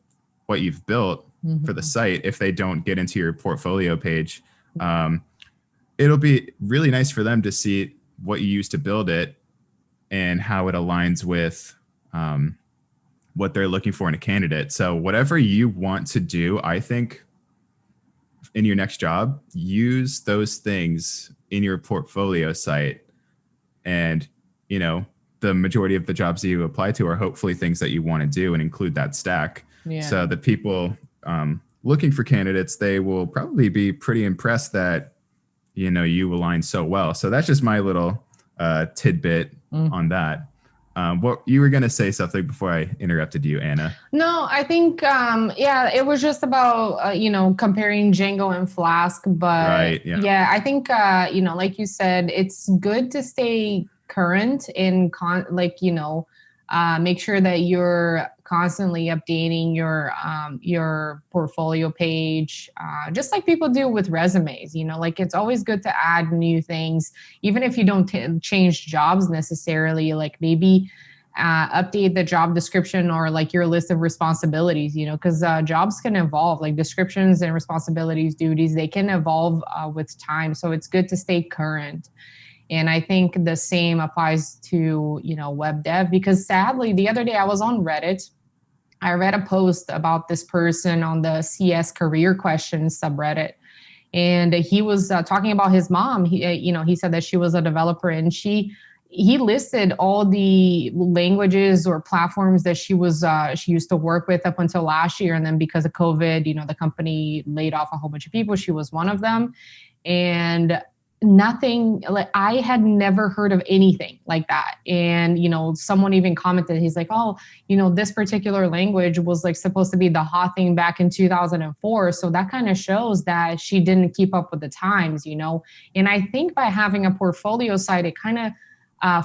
what you've built for the site, if they don't get into your portfolio page, it'll be really nice for them to see what you used to build it and how it aligns with what they're looking for in a candidate. So whatever you want to do, I think in your next job, use those things in your portfolio site. And, the majority of the jobs that you apply to are hopefully things that you want to do and include that stack. Yeah. So the people looking for candidates, they will probably be pretty impressed that, you align so well. So that's just my little tidbit on that. What you were going to say something before I interrupted you, Anna. No, I think, it was just about, comparing Django and Flask. But right, I think, like you said, it's good to stay current in make sure that you're constantly updating your portfolio page, just like people do with resumes. It's always good to add new things, even if you don't change jobs necessarily. Like maybe update the job description or like your list of responsibilities. Because jobs can evolve, like descriptions and responsibilities, duties, they can evolve with time. So it's good to stay current. And I think the same applies to, web dev, because sadly, the other day I was on Reddit. I read a post about this person on the CS career questions subreddit. And he was talking about his mom. He said that she was a developer, and he listed all the languages or platforms that she used to work with up until last year. And then because of COVID, the company laid off a whole bunch of people. She was one of them. And nothing, like I had never heard of anything like that. And, someone even commented, he's like, oh, this particular language was like supposed to be the hot thing back in 2004. So that kind of shows that she didn't keep up with the times, And I think by having a portfolio site, it kind of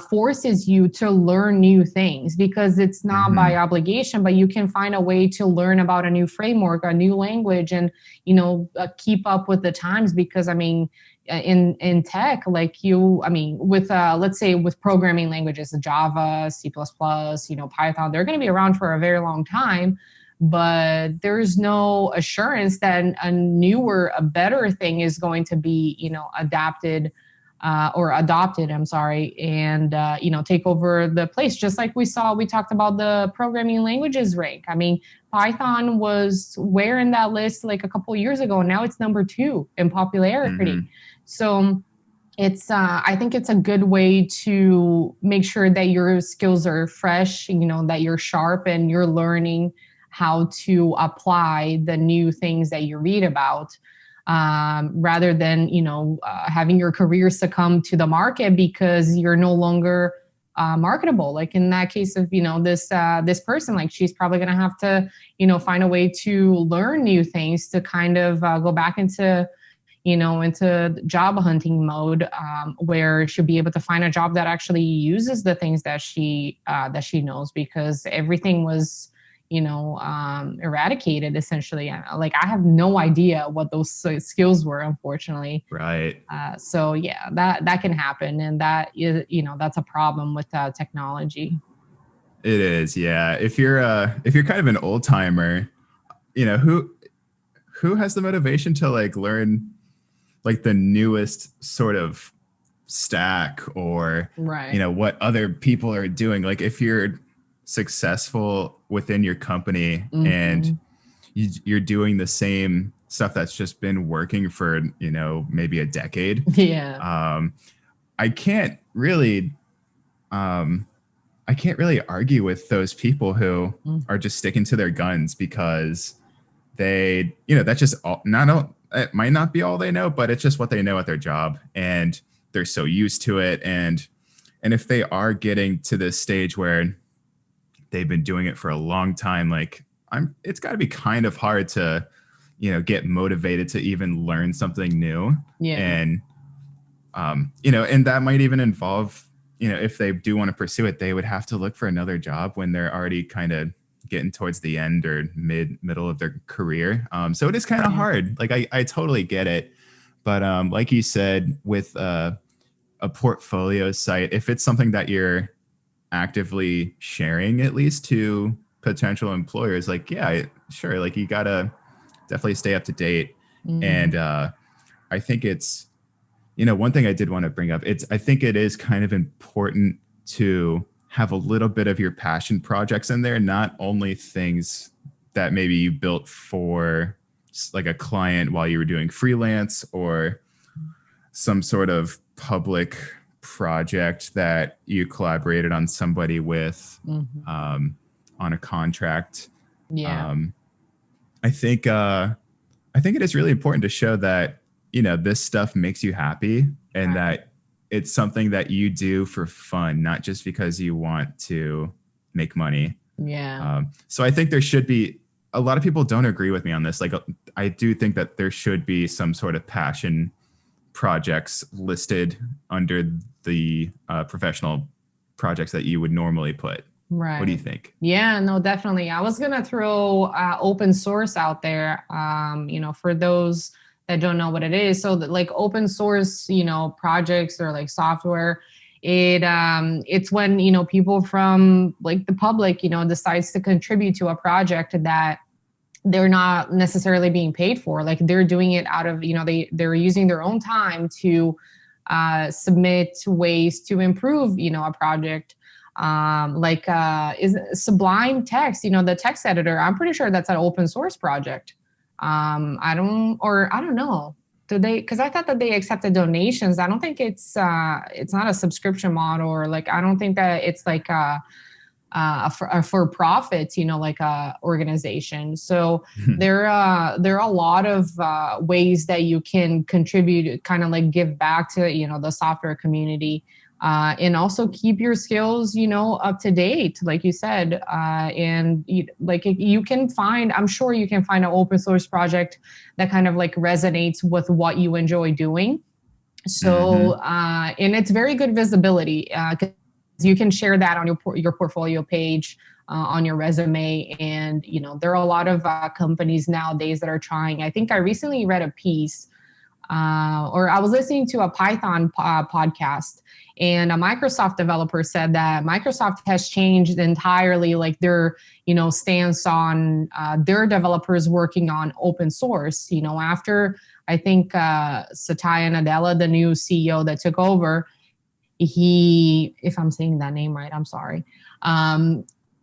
forces you to learn new things, because it's not by obligation, but you can find a way to learn about a new framework, a new language, and keep up with the times. Because in tech, with let's say with programming languages, Java, C++, Python, they're going to be around for a very long time. But there's no assurance that a better thing is going to be adapted or adopted, I'm sorry, and take over the place. Just like we talked about the programming languages rank. Python was where in that list like a couple of years ago, and now it's number 2 in popularity. So I think it's a good way to make sure that your skills are fresh, that you're sharp and you're learning how to apply the new things that you read about. Rather than having your career succumb to the market because you're no longer marketable. Like in that case of this person, like she's probably going to have to find a way to learn new things to kind of go back into job hunting mode, where she'll be able to find a job that actually uses the things that she knows, because everything was eradicated essentially. Like I have no idea what those skills were, unfortunately. Right. So yeah, that can happen, and that is, that's a problem with technology. It is, yeah. If you're kind of an old timer, who has the motivation to like learn like the newest sort of stack or right. What other people are doing. Like if you're successful within your company and you're doing the same stuff that's just been working for maybe a decade, I can't really argue with those people who are just sticking to their guns, because they that's just it might not be all they know, but it's just what they know at their job, and they're so used to it. And if they are getting to this stage where they've been doing it for a long time, like it's got to be kind of hard to, get motivated to even learn something new. Yeah. And, and that might even involve, if they do want to pursue it, they would have to look for another job when they're already kind of getting towards the end or middle of their career. So it is kind of hard. Like I totally get it. But like you said, with a portfolio site, if it's something that you're actively sharing at least to potential employers, like, yeah, sure. Like you gotta definitely stay up to date. And I think it's, one thing I did want to bring up, I think it is kind of important to have a little bit of your passion projects in there, not only things that maybe you built for like a client while you were doing freelance or some sort of public project that you collaborated on somebody with on a contract. Yeah. I think it is really important to show that, this stuff makes you happy and that it's something that you do for fun, not just because you want to make money. Yeah. So I think there should be, a lot of people don't agree with me on this. Like, I do think that there should be some sort of passion projects listed under the professional projects that you would normally put. Right. What do you think? Yeah, no, definitely. I was going to throw open source out there, for those that don't know what it is. So that, like open source, projects or like software, it's when, people from like the public, decides to contribute to a project that they're not necessarily being paid for. Like they're doing it out of, they're using their own time to submit ways to improve, a project. Is Sublime Text, the text editor, I'm pretty sure that's an open source project. I don't know. Do they, because I thought that they accepted donations. I don't think it's not a subscription model, or like, I don't think that it's like a for-profit, like a organization. So there are a lot of ways that you can contribute, kind of like give back to, the software community, and also keep your skills, up to date, like you said. And you can find, I'm sure you can find an open source project that kind of like resonates with what you enjoy doing. So, and it's very good visibility, 'cause you can share that on your portfolio page, on your resume. And, there are a lot of companies nowadays that are trying. I think I recently read a piece, or I was listening to a Python podcast, and a Microsoft developer said that Microsoft has changed entirely, like their, stance on their developers working on open source. After, I think, Satya Nadella, the new CEO that took over, if I'm saying that name right, I'm sorry.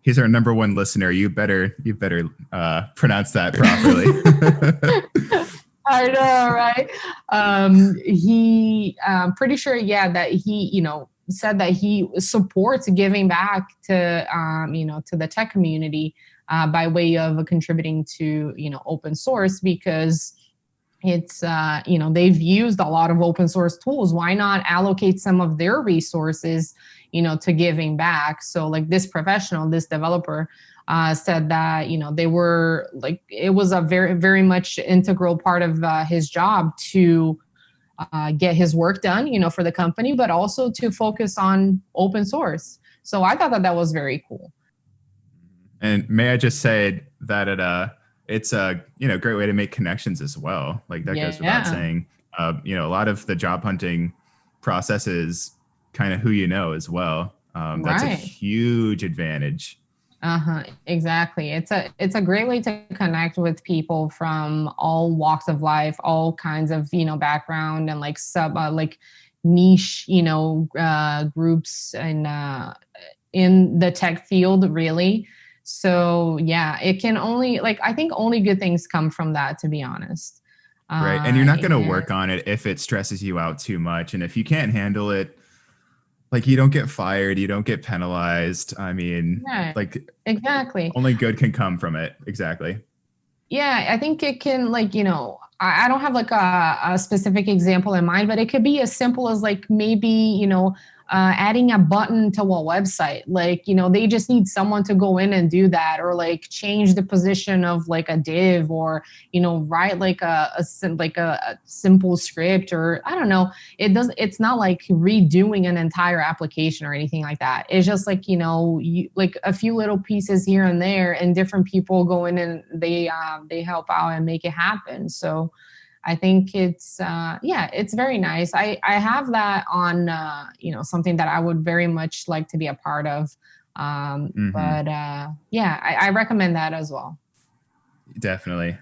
He's our number one listener. You better pronounce that properly. I know, right? He, pretty sure, that he, said that he supports giving back to, to the tech community, by way of contributing to, open source, because it's, they've used a lot of open source tools. Why not allocate some of their resources, to giving back? So like this developer, said that, they were like, it was a very, very much integral part of his job to get his work done, for the company, but also to focus on open source. So I thought that was very cool. And may I just say that it's a great way to make connections as well. Like that goes without saying. A lot of the job hunting process is kind of who you know as well. That's a huge advantage. Exactly. It's a great way to connect with people from all walks of life, all kinds of, background, and like like niche, groups and in the tech field, really. So yeah, it can only, I think only good things come from that, to be honest. Right. And you're not going to work on it if it stresses you out too much. And if you can't handle it, like you don't get fired, you don't get penalized. I mean, exactly. Only good can come from it. Exactly. Yeah, I think it can, I don't have like a specific example in mind, but it could be as simple as like maybe, adding a button to a website. Like, they just need someone to go in and do that, or like change the position of like a div, or, write like a simple script, or I don't know. It's not like redoing an entire application or anything like that. It's just like, like a few little pieces here and there, and different people go in and they help out and make it happen. So I think it's very nice. I have that on, something that I would very much like to be a part of. But I recommend that as well. Definitely.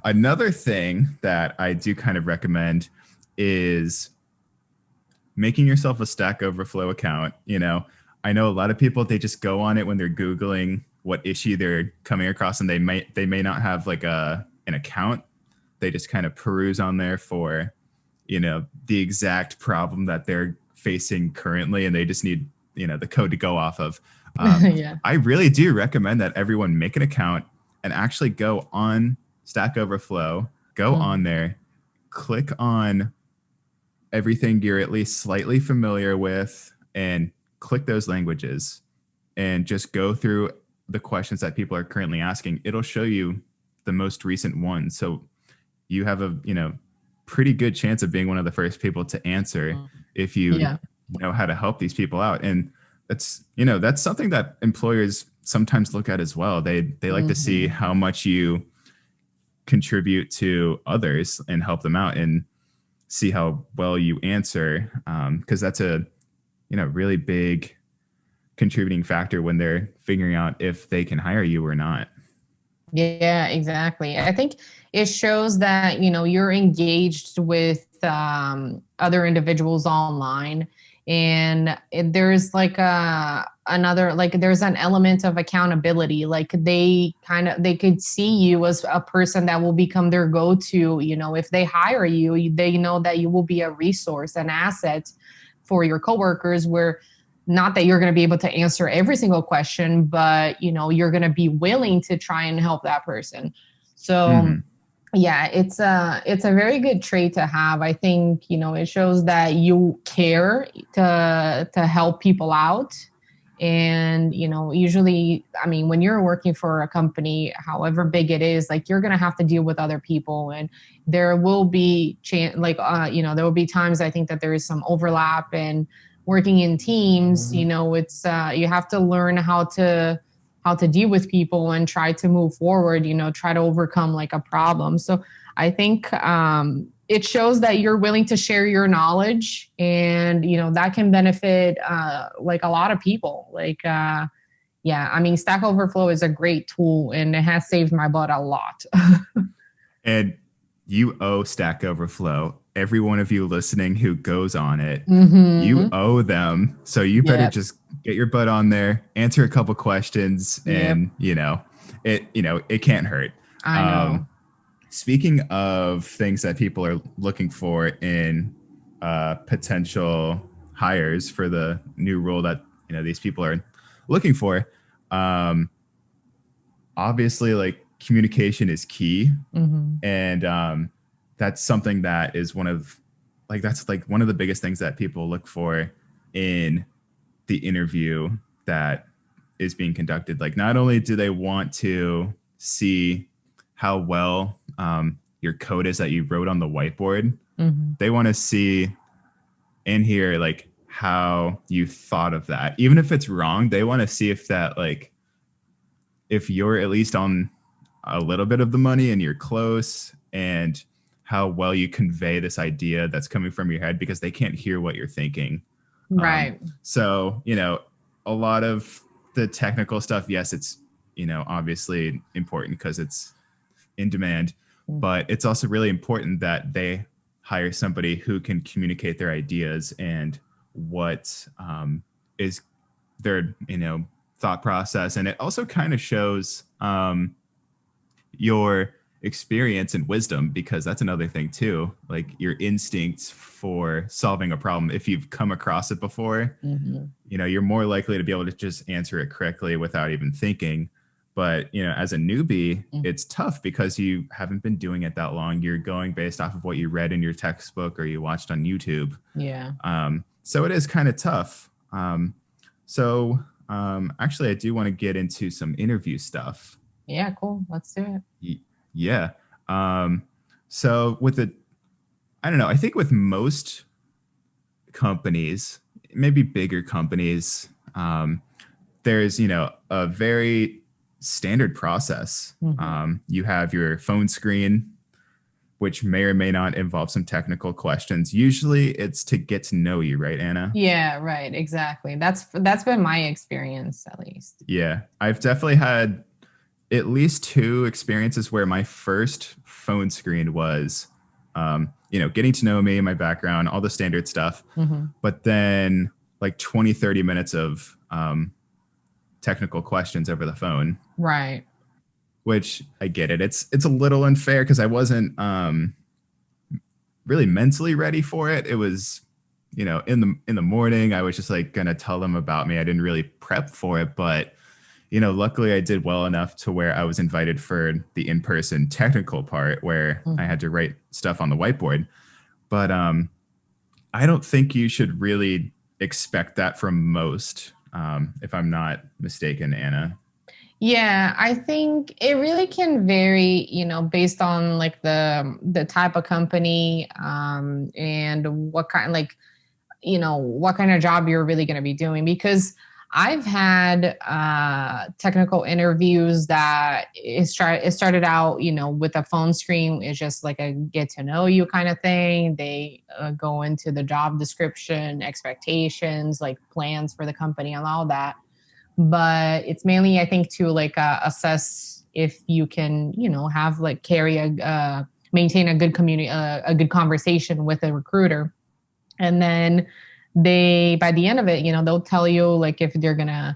Another thing that I do kind of recommend is making yourself a Stack Overflow account. I know a lot of people, they just go on it when they're Googling what issue they're coming across, and they may not have like an account. They just kind of peruse on there for, the exact problem that they're facing currently, and they just need, the code to go off of. I really do recommend that everyone make an account and actually go on Stack Overflow, go on there, click on everything you're at least slightly familiar with, and click those languages, and just go through the questions that people are currently asking. It'll show you the most recent ones. So you have a, pretty good chance of being one of the first people to answer if you know how to help these people out. And that's something that employers sometimes look at as well. They like to see how much you contribute to others and help them out, and see how well you answer. Because that's a, really big contributing factor when they're figuring out if they can hire you or not. Yeah, exactly. I think it shows that, you're engaged with other individuals online, and there's like there's an element of accountability. Like they could see you as a person that will become their go-to. If they hire you, they know that you will be a resource, an asset for your coworkers, where not that you're going to be able to answer every single question, but you're going to be willing to try and help that person. So yeah, it's a very good trait to have. I think, it shows that you care to help people out. And, usually, I mean, when you're working for a company, however big it is, like, you're going to have to deal with other people, and there will be there will be times I think that there is some overlap, and working in teams, it's you have to learn how to deal with people and try to move forward, try to overcome like a problem. So I think it shows that you're willing to share your knowledge, and, that can benefit like a lot of people. Like, yeah, I mean, Stack Overflow is a great tool, and it has saved my butt a lot. And you owe Stack Overflow. Every one of you listening who goes on it, you owe them. So you better just get your butt on there, answer a couple questions, and it can't hurt. I know. Speaking of things that people are looking for in potential hires for the new role that these people are looking for, obviously, like, communication is key, and that's something that is one of the biggest things that people look for in the interview that is being conducted. Like, not only do they want to see how well your code is that you wrote on the whiteboard, they want to see and hear like how you thought of that. Even if it's wrong, they want to see if that, like, if you're at least on a little bit of the money and you're close, and how well you convey this idea that's coming from your head, because they can't hear what you're thinking. Right. So, a lot of the technical stuff, yes, it's, obviously important because it's in demand, but it's also really important that they hire somebody who can communicate their ideas and what is their, thought process. And it also kind of shows your experience and wisdom, because that's another thing too, like your instincts for solving a problem. If you've come across it before, you're more likely to be able to just answer it correctly without even thinking. But, as a newbie, it's tough because you haven't been doing it that long. You're going based off of what you read in your textbook or you watched on YouTube. Yeah. So it is kind of tough. Actually, I do want to get into some interview stuff. Yeah, cool. Let's do it. Yeah. So with I don't know, I think with most companies, maybe bigger companies, there's, a very standard process. You have your phone screen, which may or may not involve some technical questions. Usually it's to get to know you, right, Anna? Yeah, right. Exactly. That's been my experience, at least. Yeah. I've definitely had at least 2 experiences where my first phone screen was, getting to know me, my background, all the standard stuff. But then like 20, 30 minutes of technical questions over the phone. Right. Which I get it. It's a little unfair because I wasn't really mentally ready for it. It was, in the morning, I was just like going to tell them about me. I didn't really prep for it, but luckily I did well enough to where I was invited for the in-person technical part where I had to write stuff on the whiteboard. But I don't think you should really expect that from most, if I'm not mistaken, Anna. Yeah, I think it really can vary, based on like the type of company and what kind, what kind of job you're really going to be doing. Because I've had technical interviews that it started out, with a phone screen. It's just like a get to know you kind of thing. They go into the job description, expectations, like plans for the company and all that. But it's mainly, I think, to like assess if you can, have like maintain a good community, a good conversation with a recruiter. And then by the end of it, they'll tell you like if they're going to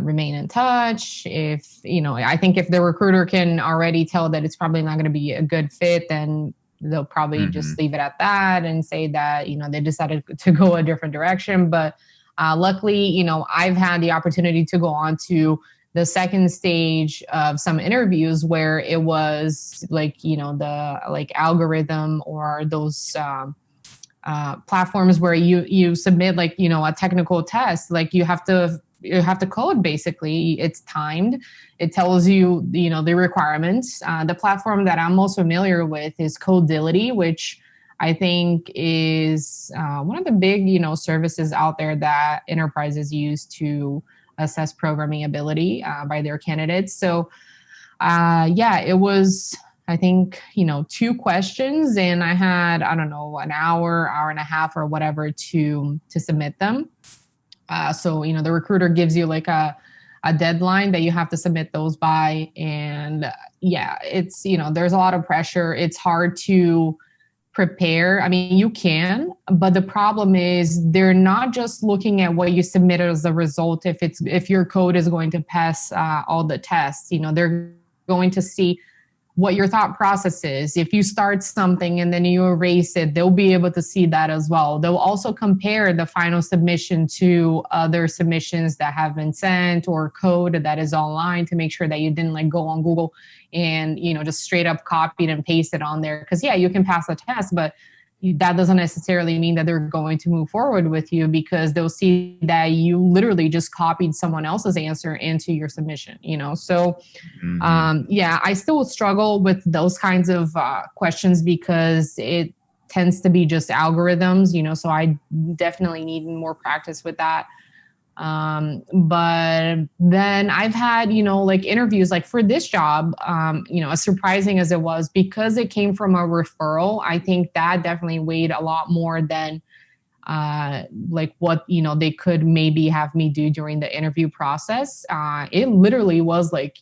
remain in touch. If, I think if the recruiter can already tell that it's probably not going to be a good fit, then they'll probably just leave it at that and say that, they decided to go a different direction. But Luckily, I've had the opportunity to go on to the second stage of some interviews where it was like, the like algorithm or those platforms where you submit like, a technical test, like you have to code. Basically, it's timed. It tells you, the requirements. The platform that I'm most familiar with is Codility, which I think is one of the big, services out there that enterprises use to assess programming ability by their candidates. So, it was, I think, 2 questions, and I had, I don't know, an hour and a half or whatever to submit them. So, the recruiter gives you like a deadline that you have to submit those by. And it's, there's a lot of pressure. It's hard to prepare. I mean, you can, but the problem is they're not just looking at what you submitted as a result. If your code is going to pass all the tests, they're going to see what your thought process is. If you start something and then you erase it, they'll be able to see that as well. They'll also compare the final submission to other submissions that have been sent or code that is online to make sure that you didn't like go on Google and, just straight up copied and pasted on there. Because you can pass the test, but that doesn't necessarily mean that they're going to move forward with you, because they'll see that you literally just copied someone else's answer into your submission, So, I still struggle with those kinds of questions because it tends to be just algorithms, so I definitely need more practice with that. But then I've had, like interviews, like for this job, as surprising as it was, because it came from a referral, I think that definitely weighed a lot more than, like what, they could maybe have me do during the interview process. It literally was like,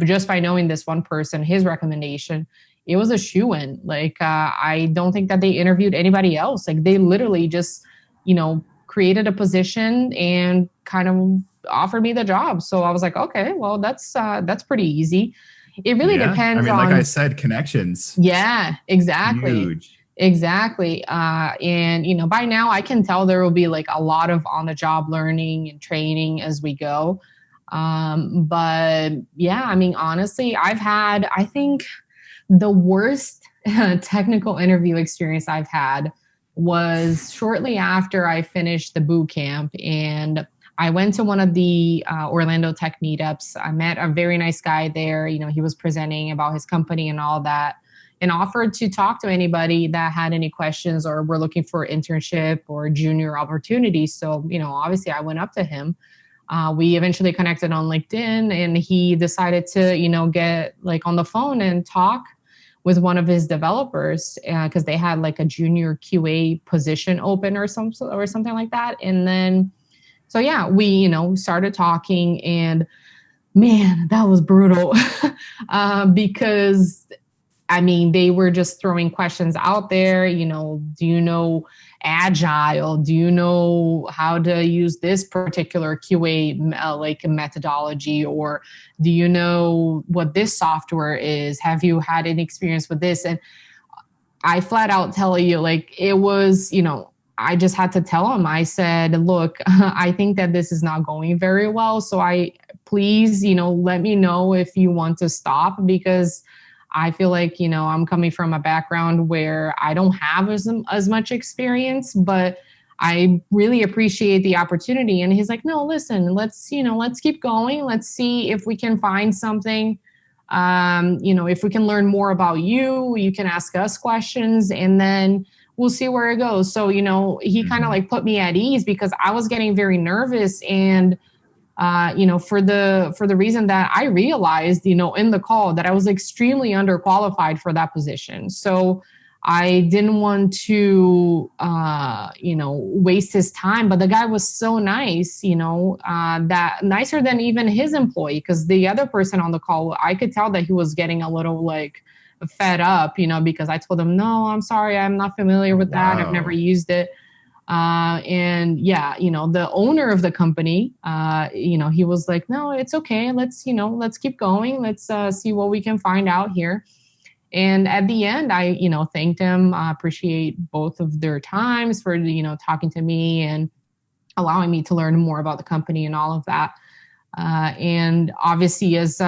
just by knowing this one person, his recommendation, it was a shoo-in. Like, I don't think that they interviewed anybody else. Like they literally just, created a position and kind of offered me the job. So I was like, okay, well, that's pretty easy. It really depends on, like I said, connections. Yeah, exactly. Huge. Exactly. And, by now I can tell there will be like a lot of on the job learning and training as we go. But honestly, I've had, I think the worst technical interview experience I've had was shortly after I finished the boot camp, and I went to one of the Orlando Tech meetups. I met a very nice guy there. He was presenting about his company and all that, and offered to talk to anybody that had any questions or were looking for internship or junior opportunities. So, obviously I went up to him. We eventually connected on LinkedIn, and he decided to, get like on the phone and talk with one of his developers, because they had like a junior QA position open or something like that. And then, so we, started talking, and man, that was brutal because they were just throwing questions out there. Do you know Agile? Do you know how to use this particular QA like methodology? Or do you know what this software is? Have you had any experience with this? And I flat out tell you, like, it was, I just had to tell him. I said, look, I think that this is not going very well. So please, let me know if you want to stop, because I feel like, I'm coming from a background where I don't have as much experience, but I really appreciate the opportunity. And he's like, no, listen, let's keep going. Let's see if we can find something. If we can learn more about you, you can ask us questions, and then we'll see where it goes. So, he kind of like put me at ease, because I was getting very nervous, and for the reason that I realized, in the call, that I was extremely underqualified for that position. So I didn't want to, waste his time. But the guy was so nice, that nicer than even his employee, because the other person on the call, I could tell that he was getting a little like fed up, because I told him, no, I'm sorry, I'm not familiar with that. I've never used it. The owner of the company, he was like, no, it's okay. Let's keep going. Let's see what we can find out here. And at the end, I, thanked him. I appreciate both of their times for, talking to me. And allowing me to learn more about the company and all of that. And obviously, as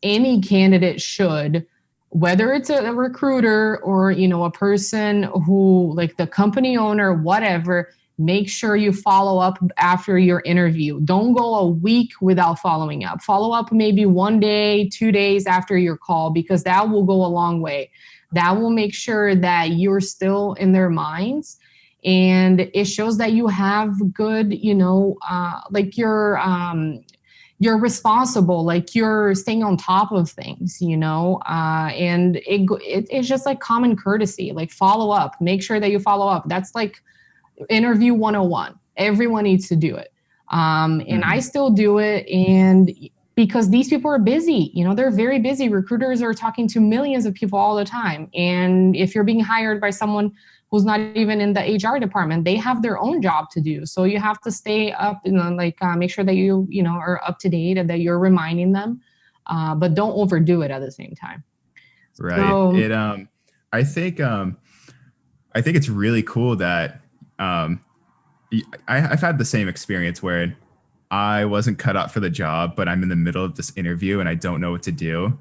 any candidate should, whether it's a recruiter or a person who, like the company owner, whatever, make sure you follow up after your interview. Don't go a week without following up. Follow up maybe 1 day, 2 days after your call, because that will go a long way. That will make sure that you're still in their minds. And it shows that you have good, like you're responsible, like you're staying on top of things, and it's just like common courtesy, like follow up, make sure that you follow up. That's like interview 101. Everyone needs to do it. And I still do it. And because these people are busy, they're very busy. Recruiters are talking to millions of people all the time. And if you're being hired by someone who's not even in the HR department, they have their own job to do. So you have to stay up, make sure that you are up to date and that you're reminding them, but don't overdo it at the same time. Right. So, I think it's really cool that I've had the same experience where I wasn't cut out for the job, but I'm in the middle of this interview and I don't know what to do.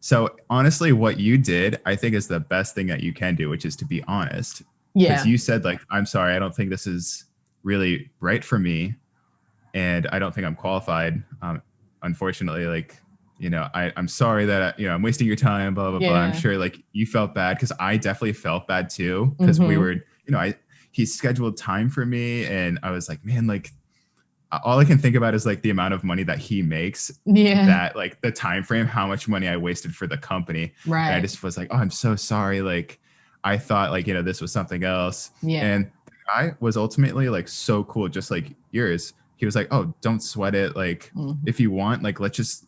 So honestly, what you did, I think, is the best thing that you can do, which is to be honest. Yeah. Because you said, like, I'm sorry, I don't think this is really right for me, and I don't think I'm qualified. Unfortunately, like, I'm sorry that I'm wasting your time, blah blah blah. I'm sure like you felt bad, because I definitely felt bad too, because we were, he scheduled time for me, and I was like, man, like, all I can think about is like the amount of money that he makes, that like the time frame, how much money I wasted for the company. Right. And I just was like, oh, I'm so sorry. Like, I thought like, this was something else. Yeah. And I was ultimately like so cool, just like yours. He was like, oh, don't sweat it. Like, if you want, like, let's just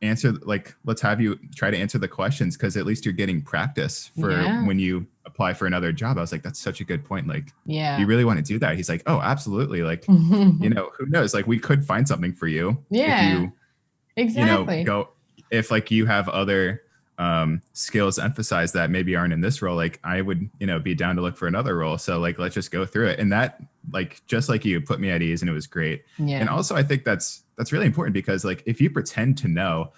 answer, like, let's have you try to answer the questions, because at least you're getting practice for when you apply for another job. I was like, that's such a good point. Like, you really want to do that? He's like, oh, absolutely. Like, who knows? Like, we could find something for you. Yeah, if you, exactly. If like you have other skills emphasized that maybe aren't in this role, like I would, be down to look for another role. So like, let's just go through it. And that, like, just like you, put me at ease, and it was great. Yeah. And also I think that's really important, because like, if you pretend to know,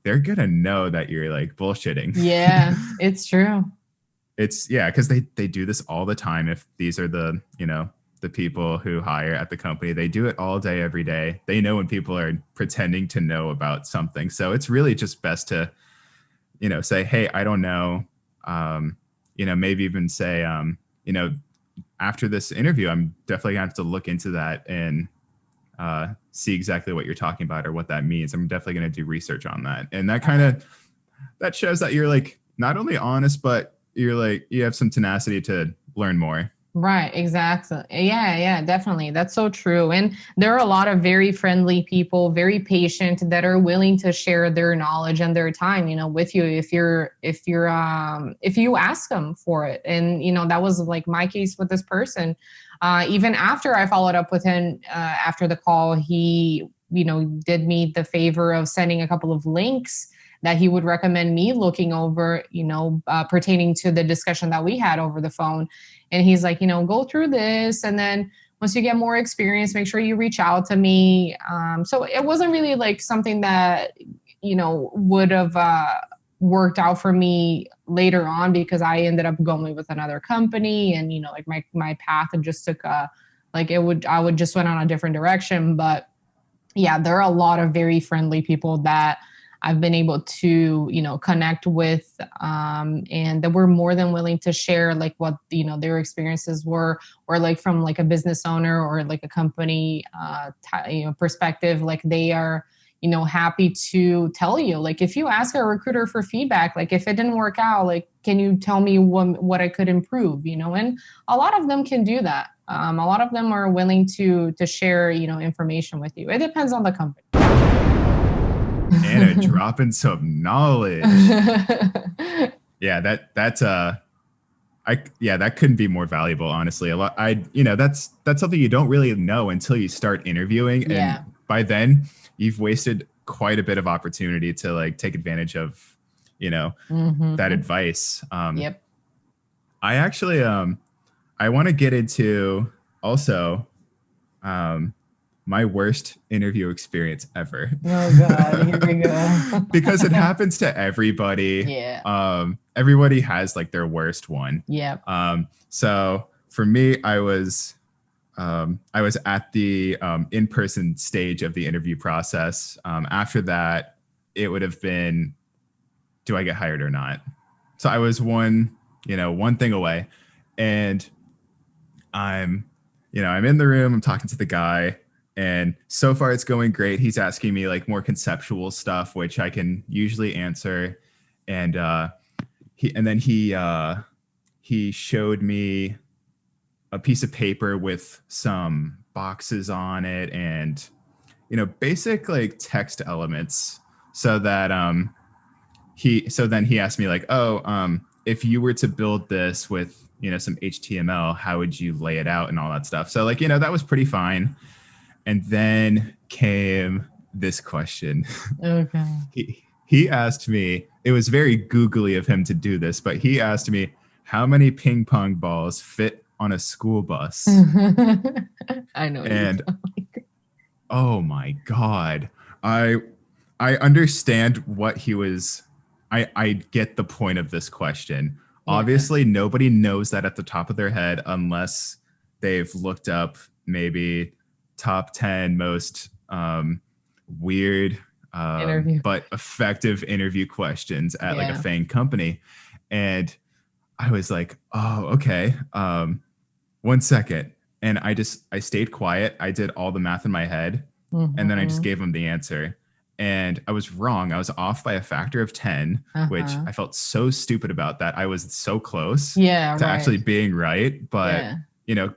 they're going to know that you're like bullshitting. Yeah, it's true. Because they do this all the time. If these are the, the people who hire at the company, they do it all day, every day. They know when people are pretending to know about something. So it's really just best to, say, hey, I don't know. Maybe even say, after this interview, I'm definitely gonna have to look into that and see exactly what you're talking about or what that means. I'm definitely going to do research on that. And that shows that you're like, not only honest, but you're like, you have some tenacity to learn more. Right. Exactly. Yeah, definitely. That's so true. And there are a lot of very friendly people, very patient, that are willing to share their knowledge and their time, with you if you ask them for it. And, that was like my case with this person. Even after I followed up with him, after the call, he, did me the favor of sending a couple of links that he would recommend me looking over, pertaining to the discussion that we had over the phone. And he's like, go through this. And then once you get more experience, make sure you reach out to me. So it wasn't really like something that, would have worked out for me later on, because I ended up going with another company, and, like my path just took I would just went on a different direction. But yeah, there are a lot of very friendly people that I've been able to, connect with, and that were more than willing to share like what, their experiences were, or like from like a business owner or like a company, perspective. Like they are, happy to tell you, like, if you ask a recruiter for feedback, like if it didn't work out, like, can you tell me what I could improve, and a lot of them can do that. A lot of them are willing to share, information with you. It depends on the company. Anna dropping some knowledge. Yeah, that couldn't be more valuable, honestly. That's something you don't really know until you start interviewing. Yeah. And by then you've wasted quite a bit of opportunity to like take advantage of, that advice. Yep. I actually, I want to get into also my worst interview experience ever. Oh God, here we go. Because it happens to everybody. Yeah. Everybody has like their worst one. Yep. So for me, I was at the in-person stage of the interview process. After that, it would have been, do I get hired or not? So I was one thing away, and I'm in the room, I'm talking to the guy, and so far it's going great. He's asking me like more conceptual stuff, which I can usually answer. And he showed me a piece of paper with some boxes on it and, basic like text elements, so that then he asked me like, if you were to build this with, some HTML, how would you lay it out and all that stuff? So like, that was pretty fine. And then came this question. Okay. He asked me, it was very googly of him to do this, but he asked me, how many ping pong balls fit on a school bus? I know. And oh my God, I understand what he was. I get the point of this question. Yeah. Obviously, nobody knows that at the top of their head unless they've looked up maybe top 10 most weird but effective interview questions at like a FAANG company. And I was like, oh, okay. 1 second. And I stayed quiet. I did all the math in my head. Mm-hmm. And then I just gave him the answer. And I was wrong. I was off by a factor of 10, which I felt so stupid about that. I was so close to actually being right. But,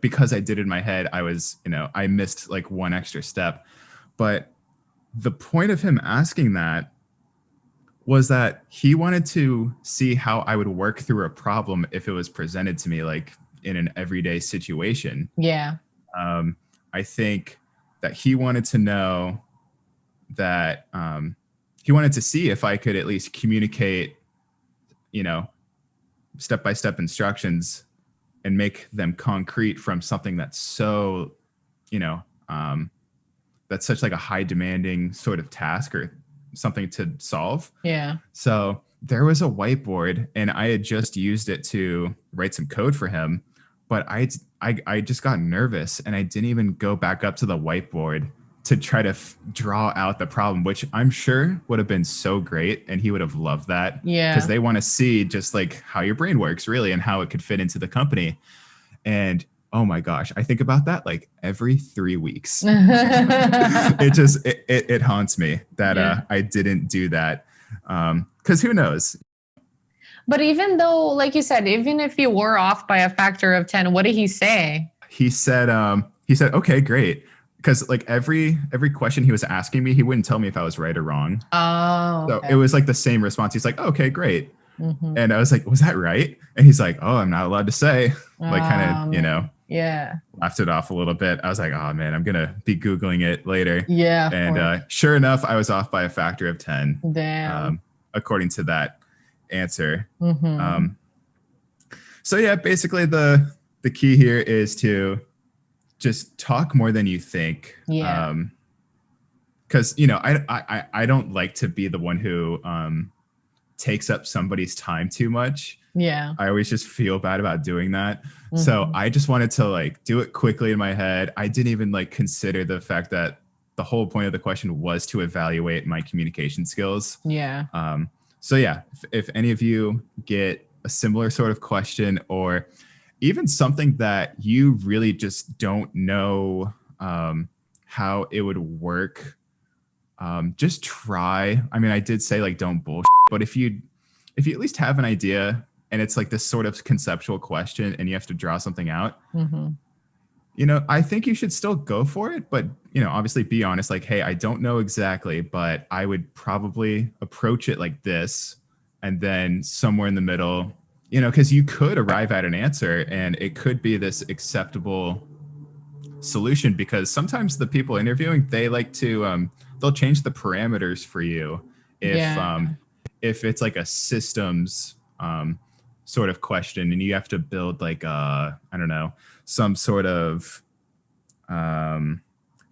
because I did it in my head, I was, I missed like one extra step. But the point of him asking that was that he wanted to see how I would work through a problem if it was presented to me like in an everyday situation. Yeah. I think that he wanted to know that he wanted to see if I could at least communicate, step-by-step instructions and make them concrete from something that's so, that's such like a high demanding sort of task or something to solve. Yeah. So there was a whiteboard and I had just used it to write some code for him, but I just got nervous and I didn't even go back up to the whiteboard to try to draw out the problem, which I'm sure would have been so great. And he would have loved that. Yeah. Because they want to see just like how your brain works really and how it could fit into the company. And oh my gosh, I think about that like every 3 weeks. It haunts me that I didn't do that. Because who knows? But even though, like you said, even if you were off by a factor of 10, what did he say? He said, okay, great. Because like every question he was asking me, he wouldn't tell me if I was right or wrong. Oh, okay. So it was like the same response. He's like, okay, great. Mm-hmm. And I was like, was that right? And he's like, oh, I'm not allowed to say. Like kind of, laughed it off a little bit. I was like, oh man, I'm going to be Googling it later. Yeah. And sure enough, I was off by a factor of 10. Damn. According to that answer. Mm-hmm. So yeah, basically the key here is to just talk more than you think. Yeah. Because I don't like to be the one who takes up somebody's time too much. Yeah. I always just feel bad about doing that. Mm-hmm. So I just wanted to like do it quickly in my head. I didn't even like consider the fact that the whole point of the question was to evaluate my communication skills. Yeah. So yeah, if any of you get a similar sort of question or even something that you really just don't know how it would work, just try. I mean, I did say like don't bullshit, but if you at least have an idea and it's like this sort of conceptual question and you have to draw something out, mm-hmm. I think you should still go for it, but obviously be honest, like, hey, I don't know exactly, but I would probably approach it like this, and then somewhere in the middle, because you could arrive at an answer and it could be this acceptable solution, because sometimes the people interviewing, they like to, they'll change the parameters for you if it's like a systems sort of question and you have to build like I don't know, some sort of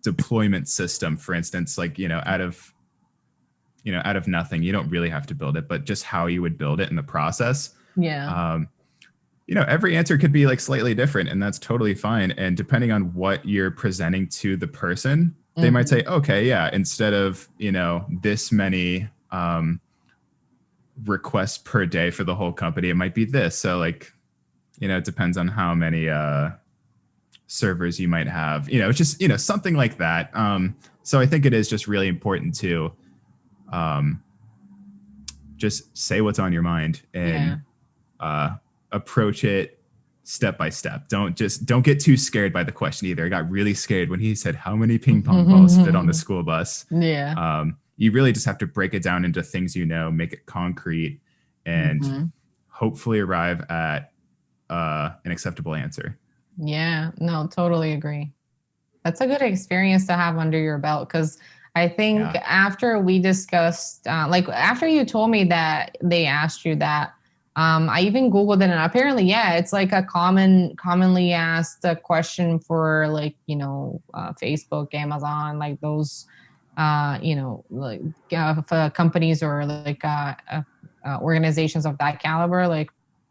deployment system, for instance, like, out of nothing, you don't really have to build it, but just how you would build it in the process. Yeah. Every answer could be like slightly different, and that's totally fine. And depending on what you're presenting to the person, they might say, okay, yeah, instead of, this many requests per day for the whole company, it might be this. So like, it depends on how many servers you might have, it's just, something like that. So I think it is just really important to just say what's on your mind and approach it step by step. Don't get too scared by the question either. I got really scared when he said, how many ping pong balls fit on the school bus? Yeah. You really just have to break it down into things, make it concrete, and hopefully arrive at an acceptable answer. Yeah, no, totally agree. That's a good experience to have under your belt, because I think after we discussed, after you told me that they asked you that, I even Googled it, and apparently, it's like a commonly asked question for Facebook, Amazon, like those, for companies or organizations of that caliber,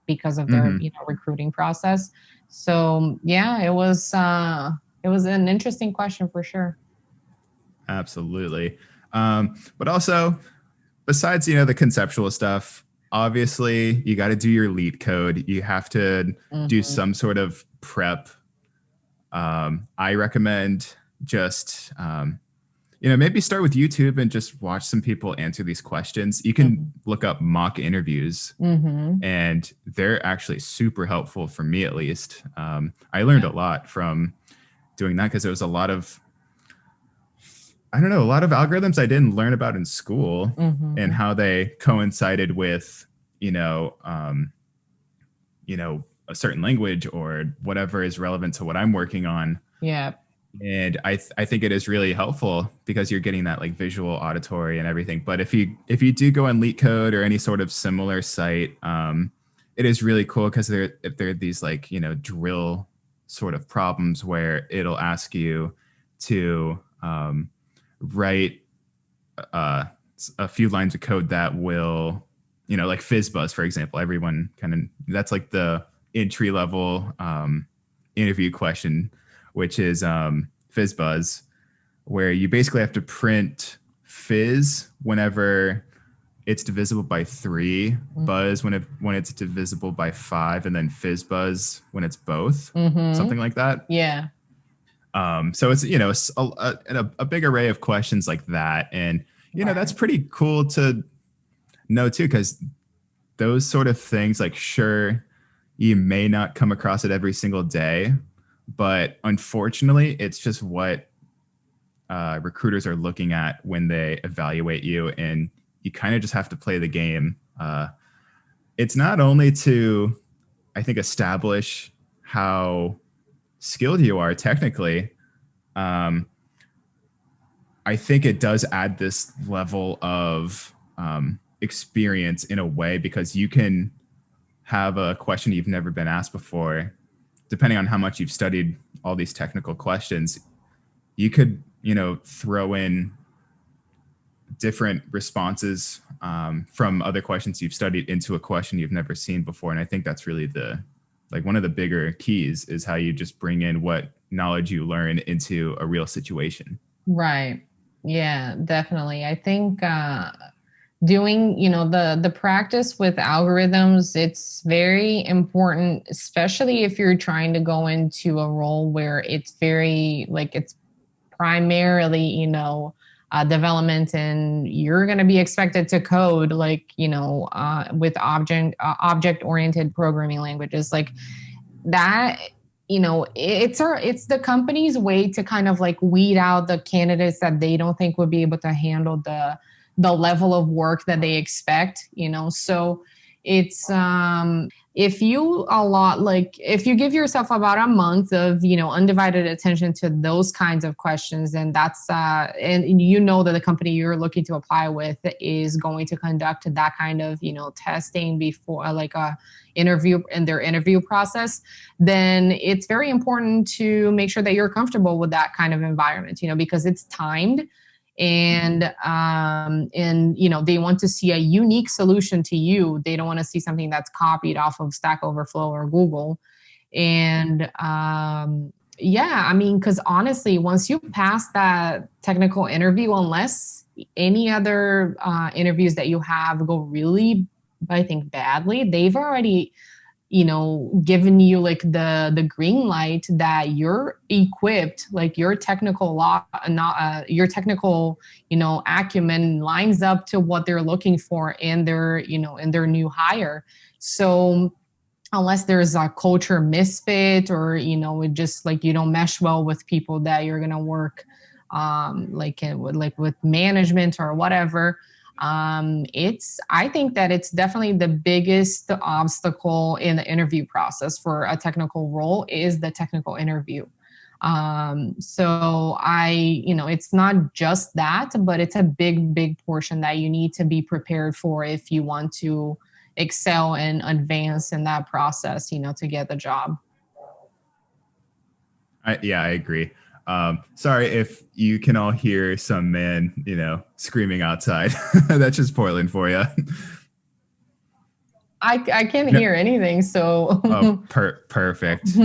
because of their recruiting process. So it was an interesting question for sure. Absolutely. But also, besides, the conceptual stuff, obviously you got to do your LEET code. You have to do some sort of prep. I recommend just, maybe start with YouTube and just watch some people answer these questions. You can look up mock interviews, and they're actually super helpful for me, at least. I learned a lot from doing that, because there was a lot of algorithms I didn't learn about in school, and how they coincided with, a certain language or whatever is relevant to what I'm working on. Yeah. And I think it is really helpful, because you're getting that like visual, auditory, and everything. But if you do go on LeetCode or any sort of similar site, it is really cool, because there are these drill sort of problems where it'll ask you to write a few lines of code that will, like FizzBuzz, for example. Everyone that's like the entry level interview question, which is FizzBuzz, where you basically have to print fizz whenever it's divisible by 3, buzz when it's divisible by 5, and then FizzBuzz when it's both, something like that. Yeah. So it's a big array of questions like that, and that's pretty cool to know too, because those sort of things, like, sure, you may not come across it every single day, but unfortunately, it's just what recruiters are looking at when they evaluate you, and you kind of just have to play the game. It's not only to, I think, establish how skilled you are technically. I think it does add this level of experience in a way, because you can have a question you've never been asked before. Depending on how much you've studied all these technical questions, you could, throw in different responses from other questions you've studied into a question you've never seen before. And I think that's really one of the bigger keys, is how you just bring in what knowledge you learn into a real situation. Right. Yeah, definitely. I think doing, the practice with algorithms, it's very important, especially if you're trying to go into a role where it's very, it's primarily, development, and you're going to be expected to code with object-oriented programming languages like that. It's the company's way to kind of weed out the candidates that they don't think would be able to handle the level of work that they expect. So It's if you if you give yourself about a month of, undivided attention to those kinds of questions, then that's and you know that the company you're looking to apply with is going to conduct that kind of, testing before like a interview in their interview process, then it's very important to make sure that you're comfortable with that kind of environment, because it's timed, and they want to see a unique solution to you. They don't want to see something that's copied off of Stack Overflow or Google. And because honestly, once you pass that technical interview, unless any other interviews that you have go really, I think, badly, they've already given you like the green light that you're equipped, like your technical acumen lines up to what they're looking for in their new hire. So unless there's a culture misfit, or it just like you don't mesh well with people that you're gonna work with management or whatever, I think that it's definitely the biggest obstacle in the interview process for a technical role is the technical interview. So it's not just that, but it's a big portion that you need to be prepared for if you want to excel and advance in that process, to get the job. I agree. Sorry if you can all hear some man, screaming outside. That's just Portland for you. I can't hear anything. So perfect.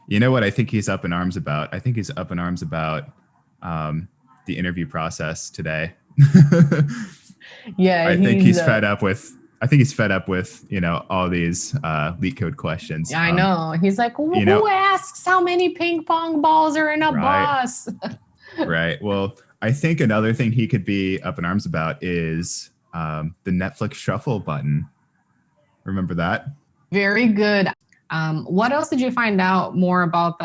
You know what I think he's up in arms about? I think he's up in arms about the interview process today. Yeah, I think he's fed up with. I think he's fed up with, all these leak code questions. Yeah, I know. He's like, who asks how many ping pong balls are in a bus? Right. Well, I think another thing he could be up in arms about is the Netflix shuffle button. Remember that? Very good. What else did you find out more about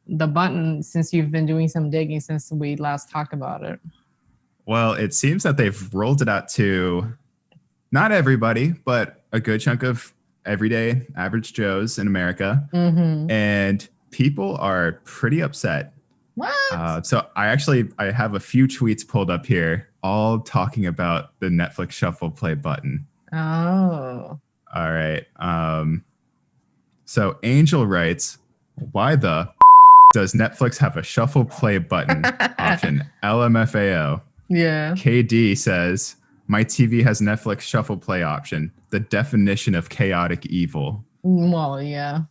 the button since you've been doing some digging since we last talked about it? Well, it seems that they've rolled it out to not everybody, but a good chunk of everyday average Joes in America. Mm-hmm. And people are pretty upset. What? So I have a few tweets pulled up here, all talking about the Netflix shuffle play button. Oh. All right. So Angel writes, why the does Netflix have a shuffle play button option? LMFAO. Yeah. KD says, my TV has Netflix shuffle play option. The definition of chaotic evil. Well, yeah.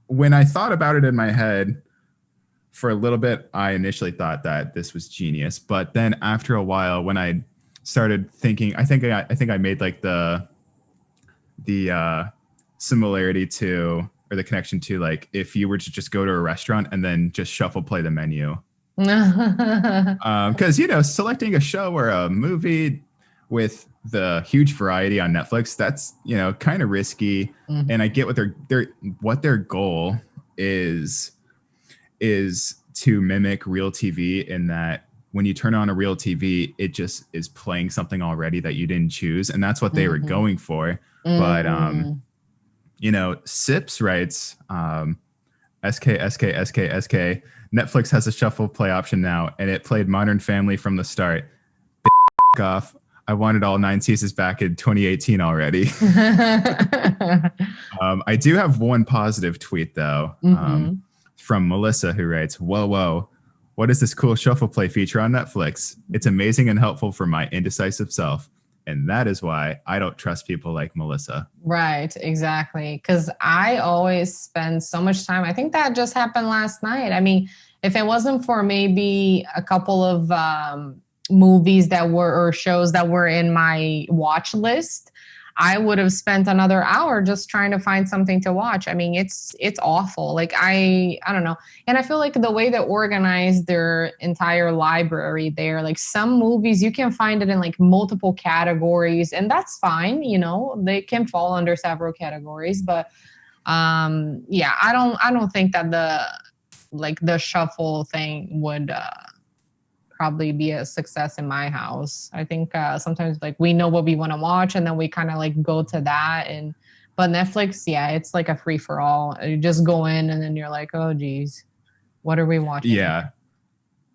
When I thought about it in my head for a little bit, I initially thought that this was genius. But then after a while, when I started thinking, I think I made like the similarity to, or the connection to, like if you were to just go to a restaurant and then just shuffle play the menu. Because selecting a show or a movie with the huge variety on Netflix, that's kind of risky. Mm-hmm. And I get what their goal is to mimic real TV, in that when you turn on a real TV, it just is playing something already that you didn't choose, and that's what they were going for. Mm-hmm. But Sips writes, SK. Netflix has a shuffle play option now, and it played Modern Family from the start. Off. I wanted all 9 seasons back in 2018 already. I do have one positive tweet, though, from Melissa, who writes, whoa, what is this cool shuffle play feature on Netflix? It's amazing and helpful for my indecisive self. And that is why I don't trust people like Melissa. Right, exactly. Because I always spend so much time. I think that just happened last night. I mean, if it wasn't for maybe a couple of movies or shows that were in my watch list, I would have spent another hour just trying to find something to watch. I mean, it's awful. Like, I don't know. And I feel like the way they organize their entire library there, like some movies, you can find it in like multiple categories, and that's fine. They can fall under several categories, but I don't think that the shuffle thing would probably be a success in my house. I think sometimes like we know what we want to watch and then we kind of like go to that. But Netflix, yeah, it's like a free for all. You just go in and then you're like, oh geez, what are we watching? Yeah.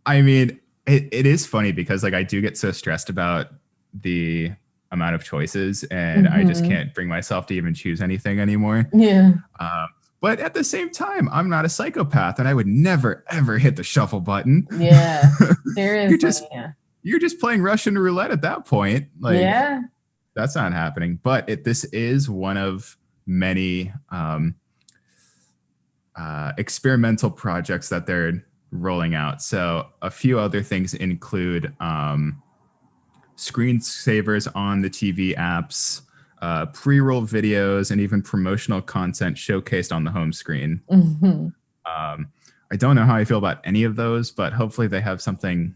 I mean, it is funny because like I do get so stressed about the amount of choices and I just can't bring myself to even choose anything anymore. Yeah. But at the same time, I'm not a psychopath and I would never, ever hit the shuffle button. Yeah. Seriously. You're just playing Russian roulette at that point. Like, yeah. That's not happening. But this is one of many experimental projects that they're rolling out. So a few other things include screensavers on the TV apps, pre-roll videos, and even promotional content showcased on the home screen. I don't know how I feel about any of those, but hopefully they have something,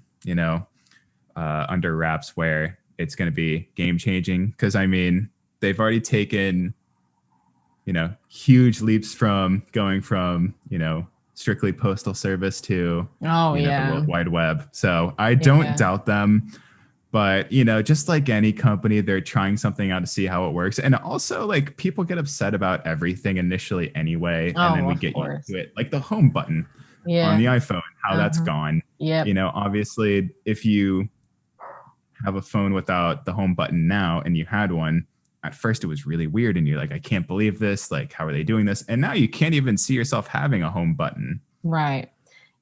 under wraps where it's going to be game changing. Because I mean, they've already taken, huge leaps from going from, strictly postal service to the World Wide Web. So I don't doubt them. But, just like any company, they're trying something out to see how it works. And also, like, people get upset about everything initially anyway. And then we get used to it. Like the home button on the iPhone, how that's gone. Yeah. Obviously, if you have a phone without the home button now and you had one, at first it was really weird. And you're like, I can't believe this. Like, how are they doing this? And now you can't even see yourself having a home button. Right.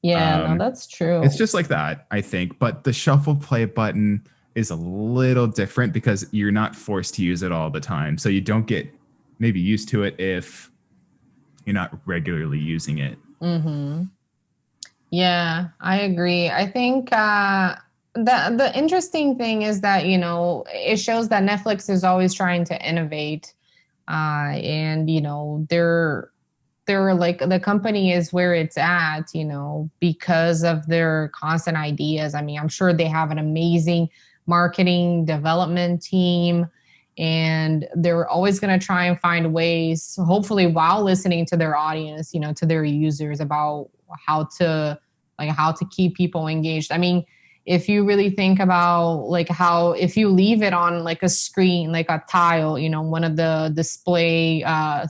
Yeah, no, that's true. It's just like that, I think. But the shuffle play button is a little different because you're not forced to use it all the time. So you don't get maybe used to it if you're not regularly using it. Yeah, I agree. I think the interesting thing is that, it shows that Netflix is always trying to innovate. And, they're like, the company is where it's at, because of their constant ideas. I mean, I'm sure they have an amazing marketing development team, and they're always going to try and find ways, hopefully while listening to their audience, to their users, about how to keep people engaged. I mean, if you really think about like how, if you leave it on like a screen, like a tile, one of the display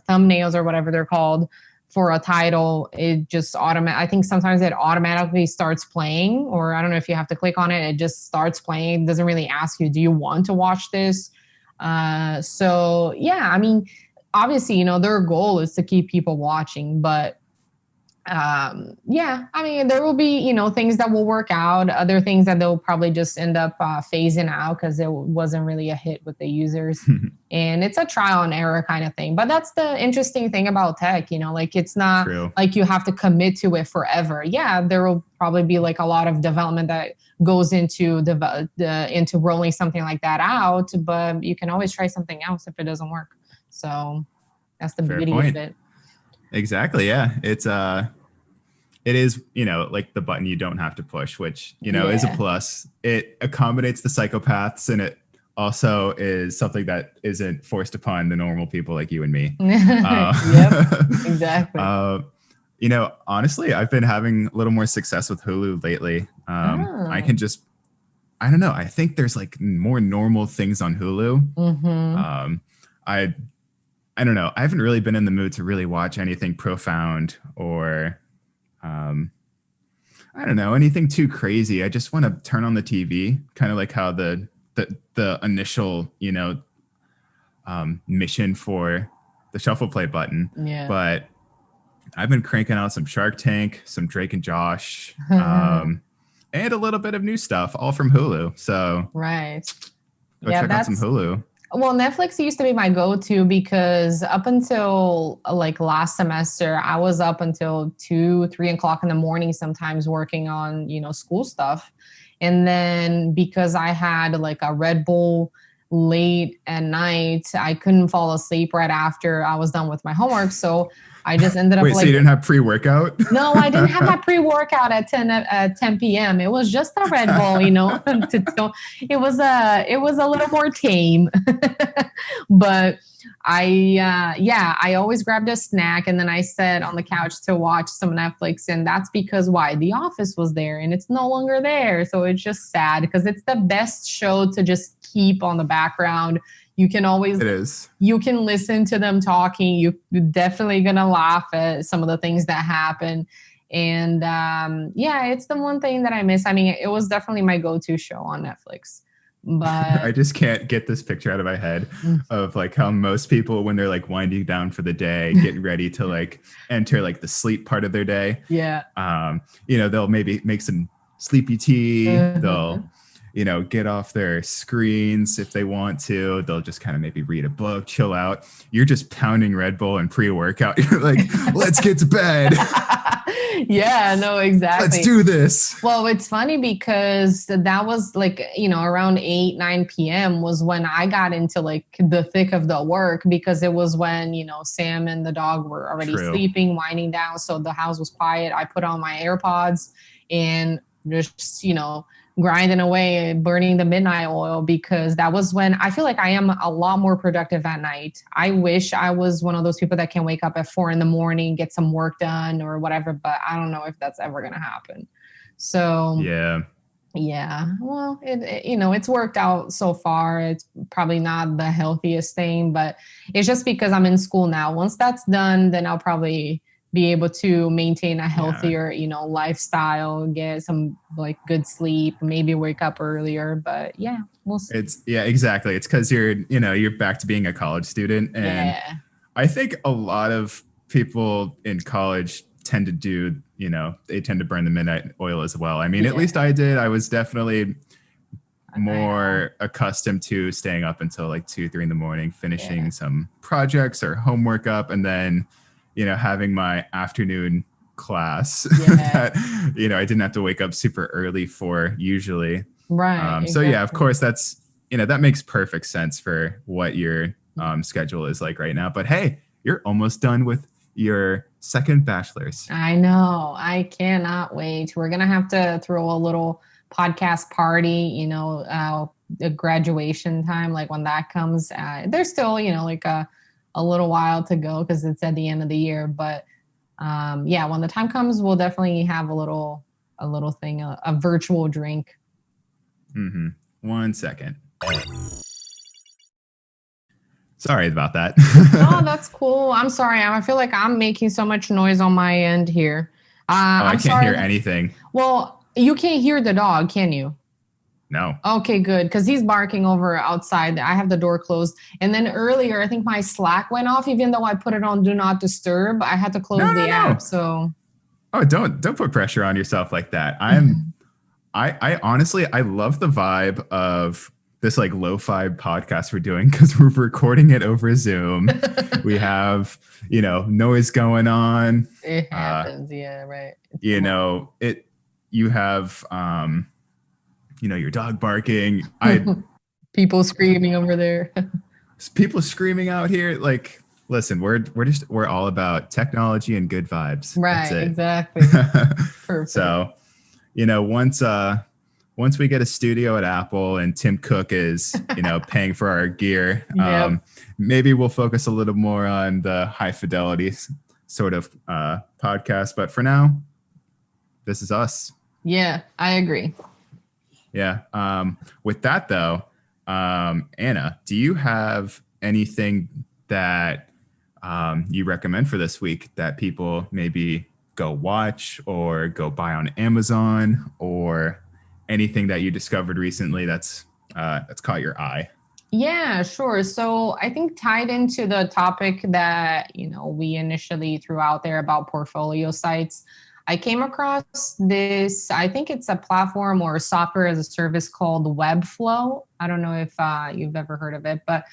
thumbnails or whatever they're called for a title, it just I think sometimes it automatically starts playing, or I don't know if you have to click on it, it just starts playing. It doesn't really ask you, do you want to watch this? So yeah, I mean, obviously, their goal is to keep people watching, but yeah, I mean, there will be, things that will work out, other things that they'll probably just end up phasing out because it wasn't really a hit with the users. And it's a trial and error kind of thing. But that's the interesting thing about tech, like it's not like you have to commit to it forever. Yeah, there will probably be like a lot of development that goes into into rolling something like that out, but you can always try something else if it doesn't work. So that's the beauty of it. Exactly. Yeah. It is, like the button you don't have to push, which, is a plus. It accommodates the psychopaths, and it also is something that isn't forced upon the normal people like you and me. Yep, exactly. Honestly, I've been having a little more success with Hulu lately. I don't know. I think there's like more normal things on Hulu. I don't know. I haven't really been in the mood to really watch anything profound or, I don't know, anything too crazy. I just want to turn on the TV, kind of like how the initial, mission for the shuffle play button. Yeah. But I've been cranking out some Shark Tank, some Drake and Josh, and a little bit of new stuff, all from Hulu. So go check out some Hulu. Well, Netflix used to be my go-to because up until like last semester, I was up until 2-3 o'clock in the morning, sometimes working on, school stuff. And then because I had like a Red Bull late at night. I couldn't fall asleep right after I was done with my homework. So I just ended up Wait, so you didn't have pre-workout? No, I didn't have that pre-workout at 10 p.m. It was just a Red Bull, it was a little more tame. But I always grabbed a snack and then I sat on the couch to watch some Netflix. And that's because why? The Office was there and it's no longer there. So it's just sad because it's the best show to just keep on the background. You can always, it is. You can listen to them talking. You're definitely going to laugh at some of the things that happen. And it's the one thing that I miss. I mean, it was definitely my go-to show on Netflix. But I just can't get this picture out of my head of like how most people, when they're like winding down for the day, get ready to like enter like the sleep part of their day. Yeah. They'll maybe make some sleepy tea. They'll, get off their screens if they want to. They'll just kind of maybe read a book, chill out. You're just pounding Red Bull and pre-workout. You're like, let's get to bed. Yeah, no, exactly. Let's do this. Well, it's funny because that was like, around 8-9 p.m. was when I got into like the thick of the work because it was when, Sam and the dog were already sleeping, winding down. So the house was quiet. I put on my AirPods and just, grinding away, burning the midnight oil, because that was when I feel like I am a lot more productive at night. I wish I was one of those people that can wake up at 4 a.m, get some work done or whatever, but I don't know if that's ever going to happen. So yeah. Well, it's worked out so far. It's probably not the healthiest thing, but it's just because I'm in school now. Once that's done, then I'll probably be able to maintain a healthier, lifestyle, get some like good sleep, maybe wake up earlier. But yeah, we'll see. Exactly. It's because you're back to being a college student. And I think a lot of people in college tend to do, they tend to burn the midnight oil as well. I mean, at least I did. I was definitely more accustomed to staying up until like 2-3 in the morning, finishing some projects or homework up, and then having my afternoon class that, I didn't have to wake up super early for usually. Right. So yeah, of course that's, that makes perfect sense for what your schedule is like right now. But hey, you're almost done with your second bachelor's. I know. I cannot wait. We're going to have to throw a little podcast party, a graduation time, like when that comes. There's still, like a little while to go because it's at the end of the year. But when the time comes, we'll definitely have a little thing, a virtual drink. 1 second. Sorry about that. Oh, that's cool. I'm sorry. I feel like I'm making so much noise on my end here. I can't hear anything. Well, you can't hear the dog, can you? No. Okay, good. Because he's barking over outside. I have the door closed. And then earlier, I think my Slack went off, even though I put it on Do Not Disturb. I had to close the app. So. Oh, don't put pressure on yourself like that. I honestly, I love the vibe of this like lo-fi podcast we're doing because we're recording it over Zoom. We have, noise going on. It happens. Right. You have, your dog barking. People screaming over there. People screaming out here. Like, listen, we're all about technology and good vibes. Right. Exactly. Perfect. So, once we get a studio at Apple and Tim Cook is, paying for our gear, maybe we'll focus a little more on the high fidelity sort of podcast. But for now, this is us. Yeah, I agree. Yeah. With that, though, Anna, do you have anything that you recommend for this week that people maybe go watch or go buy on Amazon, or anything that you discovered recently that's caught your eye? Yeah, sure. So I think tied into the topic that, we initially threw out there about portfolio sites, I came across this, I think it's a platform or a software as a service called Webflow. I don't know if you've ever heard of it, but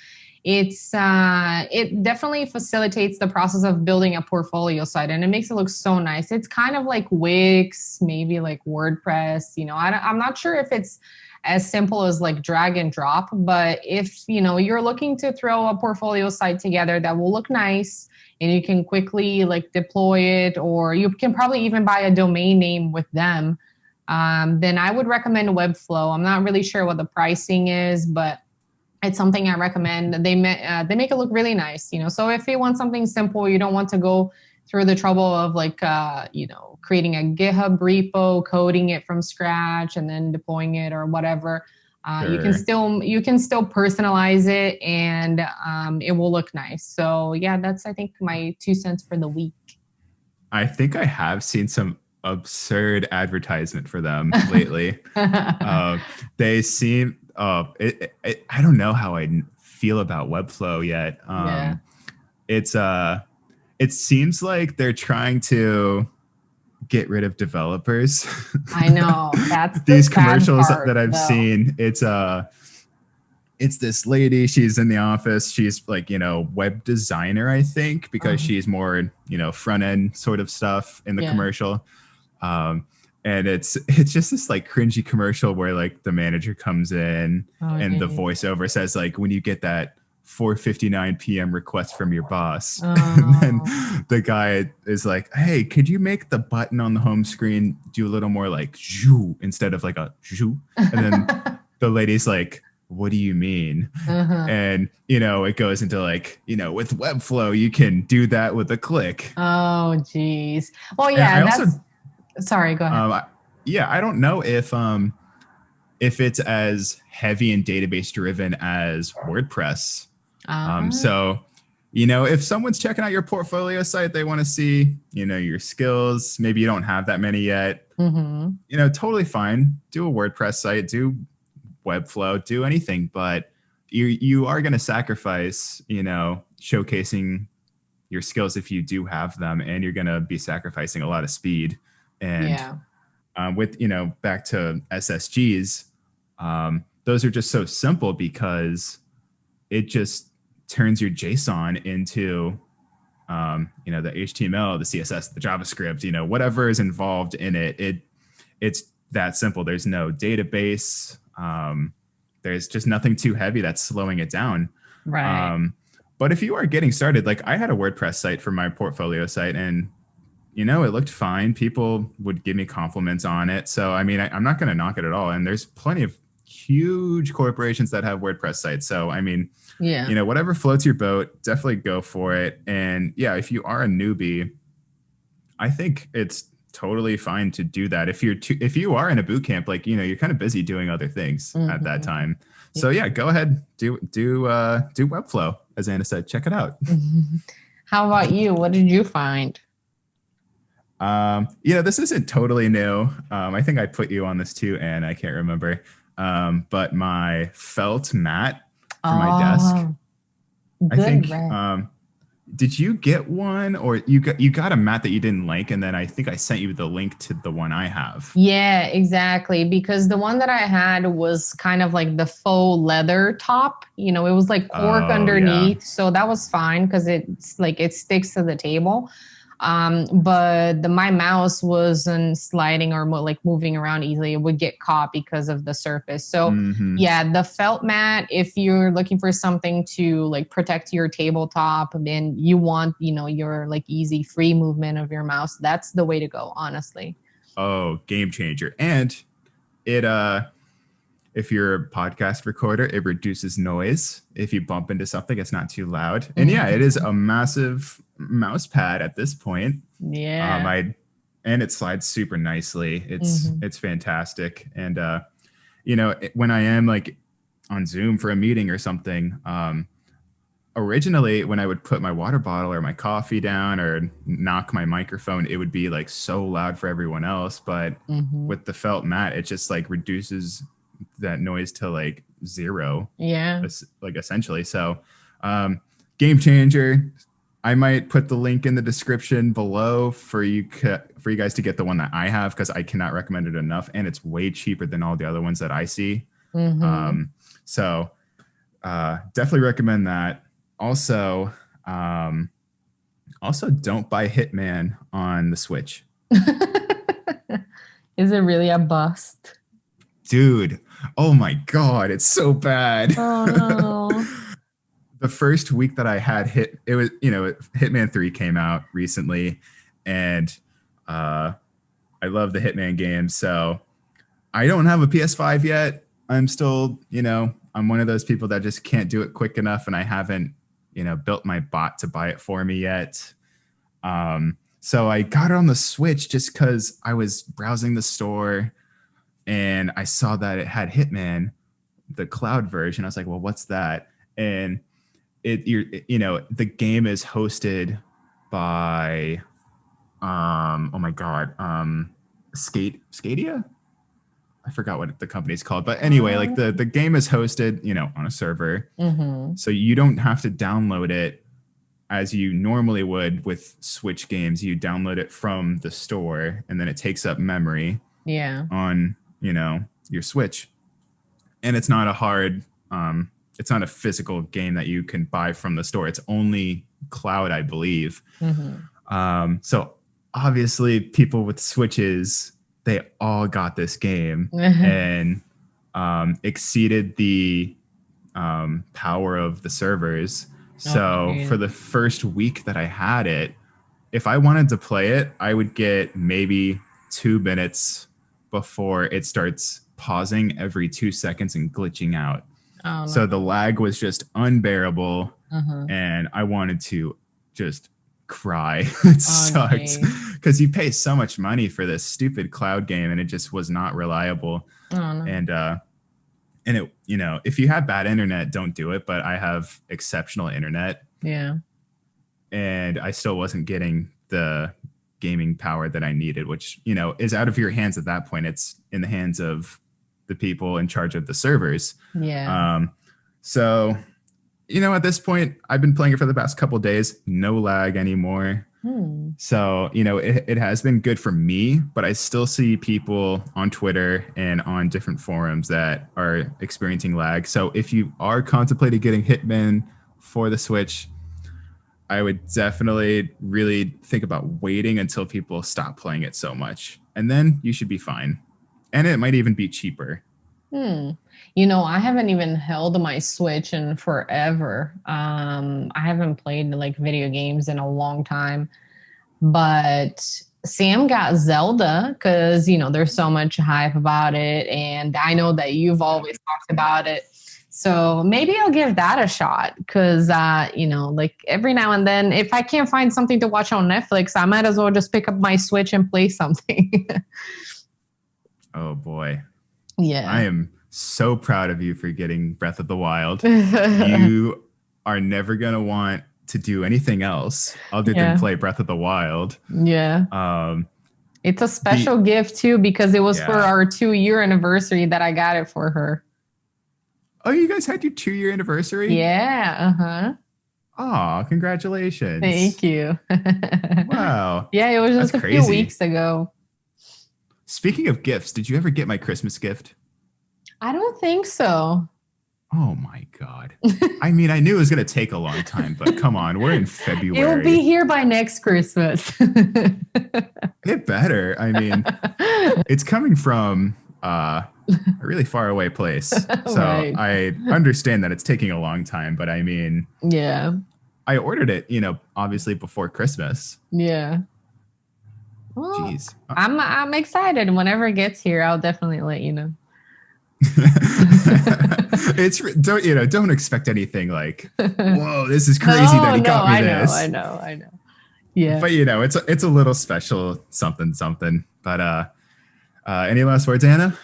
it definitely facilitates the process of building a portfolio site, and it makes it look so nice. It's kind of like Wix, maybe like WordPress. I'm not sure if it's as simple as like drag and drop, but if you're looking to throw a portfolio site together that will look nice and you can quickly like deploy it, or you can probably even buy a domain name with them, then I would recommend Webflow. I'm not really sure what the pricing is, but it's something I recommend. They make it look really nice. So if you want something simple, you don't want to go through the trouble of like creating a GitHub repo, coding it from scratch, and then deploying it or whatever. Sure. You can still personalize it, and it will look nice. So yeah, that's I think my 2 cents for the week. I think I have seen some absurd advertisement for them lately. They seem I don't know how I feel about Webflow yet. It seems like they're trying to get rid of developers. I know, that's these the sad commercials part, that I've though. seen. It's this lady. She's in the office. She's like, web designer, I think, because she's more, front end sort of stuff in the commercial. And it's just this like cringy commercial where like the manager comes in and the voiceover says like, when you get that 4:59 p.m. request from your boss, and then the guy is like, hey, could you make the button on the home screen do a little more like zhoo instead of like a zhoo? And then the lady's like, what do you mean? And it goes into like, with Webflow you can do that with a click. Oh geez. Well, yeah, sorry, go ahead. I don't know if it's as heavy and database driven as WordPress. So, if someone's checking out your portfolio site, they want to see, your skills. Maybe you don't have that many yet. Totally fine. Do a WordPress site, do Webflow, do anything, but you are going to sacrifice, showcasing your skills if you do have them, and you're going to be sacrificing a lot of speed. And with, back to SSGs, those are just so simple because it just turns your JSON into, the HTML, the CSS, the JavaScript, whatever is involved in it. It's that simple. There's no database. There's just nothing too heavy that's slowing it down. Right. But if you are getting started, like I had a WordPress site for my portfolio site, and it looked fine. People would give me compliments on it. So, I mean, I'm not going to knock it at all. And there's plenty of huge corporations that have WordPress sites. So, I mean, whatever floats your boat, definitely go for it. And yeah, if you are a newbie, I think it's totally fine to do that. If you are in a boot camp, like, you're kind of busy doing other things at that time. So yeah, go ahead, do Webflow. As Anna said, check it out. How about you? What did you find? This isn't totally new. I think I put you on this too, and I can't remember. But my felt mat for my desk. I think. Did you get one, or you got a mat that you didn't like, and then I think I sent you the link to the one I have? Yeah, exactly. Because the one that I had was kind of like the faux leather top. It was like cork underneath, so that was fine because it's like it sticks to the table. But my mouse wasn't sliding or like moving around easily. It would get caught because of the surface. So yeah, the felt mat, if you're looking for something to like protect your tabletop, then you want, your like easy free movement of your mouse, that's the way to go, honestly. Oh, game changer. And it, if you're a podcast recorder, it reduces noise. If you bump into something, it's not too loud. And yeah, it is a massive mouse pad at this point. Yeah. And it slides super nicely. It's fantastic. And when I am like on Zoom for a meeting or something, originally when I would put my water bottle or my coffee down or knock my microphone, it would be like so loud for everyone else. But with the felt mat, it just like reduces that noise to like zero. Yeah. Like essentially. So game changer. I might put the link in the description below for you guys to get the one that I have, because I cannot recommend it enough, and it's way cheaper than all the other ones that I see. So definitely recommend that. Also, don't buy Hitman on the Switch. Is it really a bust? Dude, oh my God, it's so bad. Oh no. The first week that I had Hitman 3 came out recently, and I love the Hitman games. So I don't have a PS5 yet. I'm still, I'm one of those people that just can't do it quick enough, and I haven't, built my bot to buy it for me yet. So I got it on the Switch just because I was browsing the store and I saw that it had Hitman, the cloud version. I was like, well, what's that? And the game is hosted by, oh my God, Skadia? I forgot what the company's called, but anyway, like the game is hosted, on a server. Mm-hmm. So you don't have to download it as you normally would with Switch games. You download it from the store and then it takes up memory on, your Switch. And it's not it's not a physical game that you can buy from the store. It's only cloud, I believe. Mm-hmm. So obviously people with Switches, they all got this game and exceeded the power of the servers. So for the first week that I had it, if I wanted to play it, I would get maybe 2 minutes before it starts pausing every 2 seconds and glitching out. Oh, no. So the lag was just unbearable, and I wanted to just cry. It sucked because you pay so much money for this stupid cloud game, and it just was not reliable. Oh, no. And it, if you have bad internet, don't do it. But I have exceptional internet. Yeah. And I still wasn't getting the gaming power that I needed, which, is out of your hands at that point. It's in the hands of the people in charge of the servers. Yeah. So, at this point, I've been playing it for the past couple of days, no lag anymore. So, it has been good for me, but I still see people on Twitter and on different forums that are experiencing lag. So if you are contemplating getting Hitman for the Switch, I would definitely really think about waiting until people stop playing it so much. And then you should be fine. And it might even be cheaper. I haven't even held my Switch in forever. I haven't played like video games in a long time, but Sam got Zelda because, there's so much hype about it. And I know that you've always talked about it. So maybe I'll give that a shot because, like every now and then, if I can't find something to watch on Netflix, I might as well just pick up my Switch and play something. Oh, boy. Yeah. I am so proud of you for getting Breath of the Wild. You are never going to want to do anything else other than play Breath of the Wild. Yeah. It's a special gift, too, because it was for our 2-year anniversary that I got it for her. Oh, you guys had your 2-year anniversary? Yeah. Oh, congratulations. Thank you. Wow. Yeah, it was just a few weeks ago. Speaking of gifts, did you ever get my Christmas gift? I don't think so. Oh my God. I mean, I knew it was going to take a long time, but come on, we're in February. It will be here by next Christmas. It better. I mean, it's coming from a really far away place. So Right. I understand that it's taking a long time, but I mean, Yeah. I ordered it, obviously before Christmas. Yeah. Well, Jeez. I'm excited. Whenever it gets here, I'll definitely let you know. Don't expect anything like, whoa, this is crazy that he got me this. I know. Yeah. But it's a little special something. But any last words, Anna?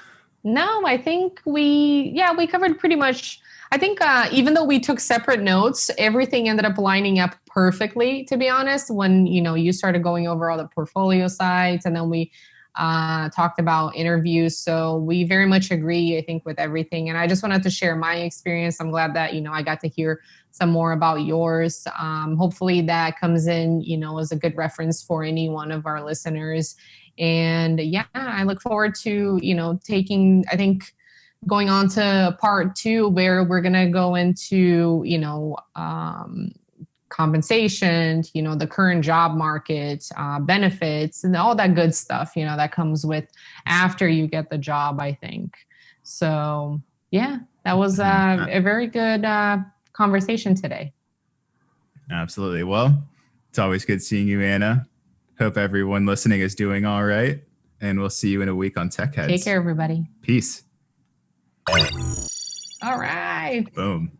No, I think we covered pretty much. I think even though we took separate notes, everything ended up lining up perfectly, to be honest, when, you started going over all the portfolio sites and then we talked about interviews. So we very much agree, I think, with everything. And I just wanted to share my experience. I'm glad that, I got to hear some more about yours. Hopefully that comes in, as a good reference for any one of our listeners. And yeah, I look forward to, taking, I think, going on to part 2, where we're going to go into, compensation, the current job market, benefits, and all that good stuff, that comes with after you get the job, I think. So, yeah, that was a very good conversation today. Absolutely. Well, it's always good seeing you, Anna. Hope everyone listening is doing all right. And we'll see you in a week on Tech Heads. Take care, everybody. Peace. All right. Boom.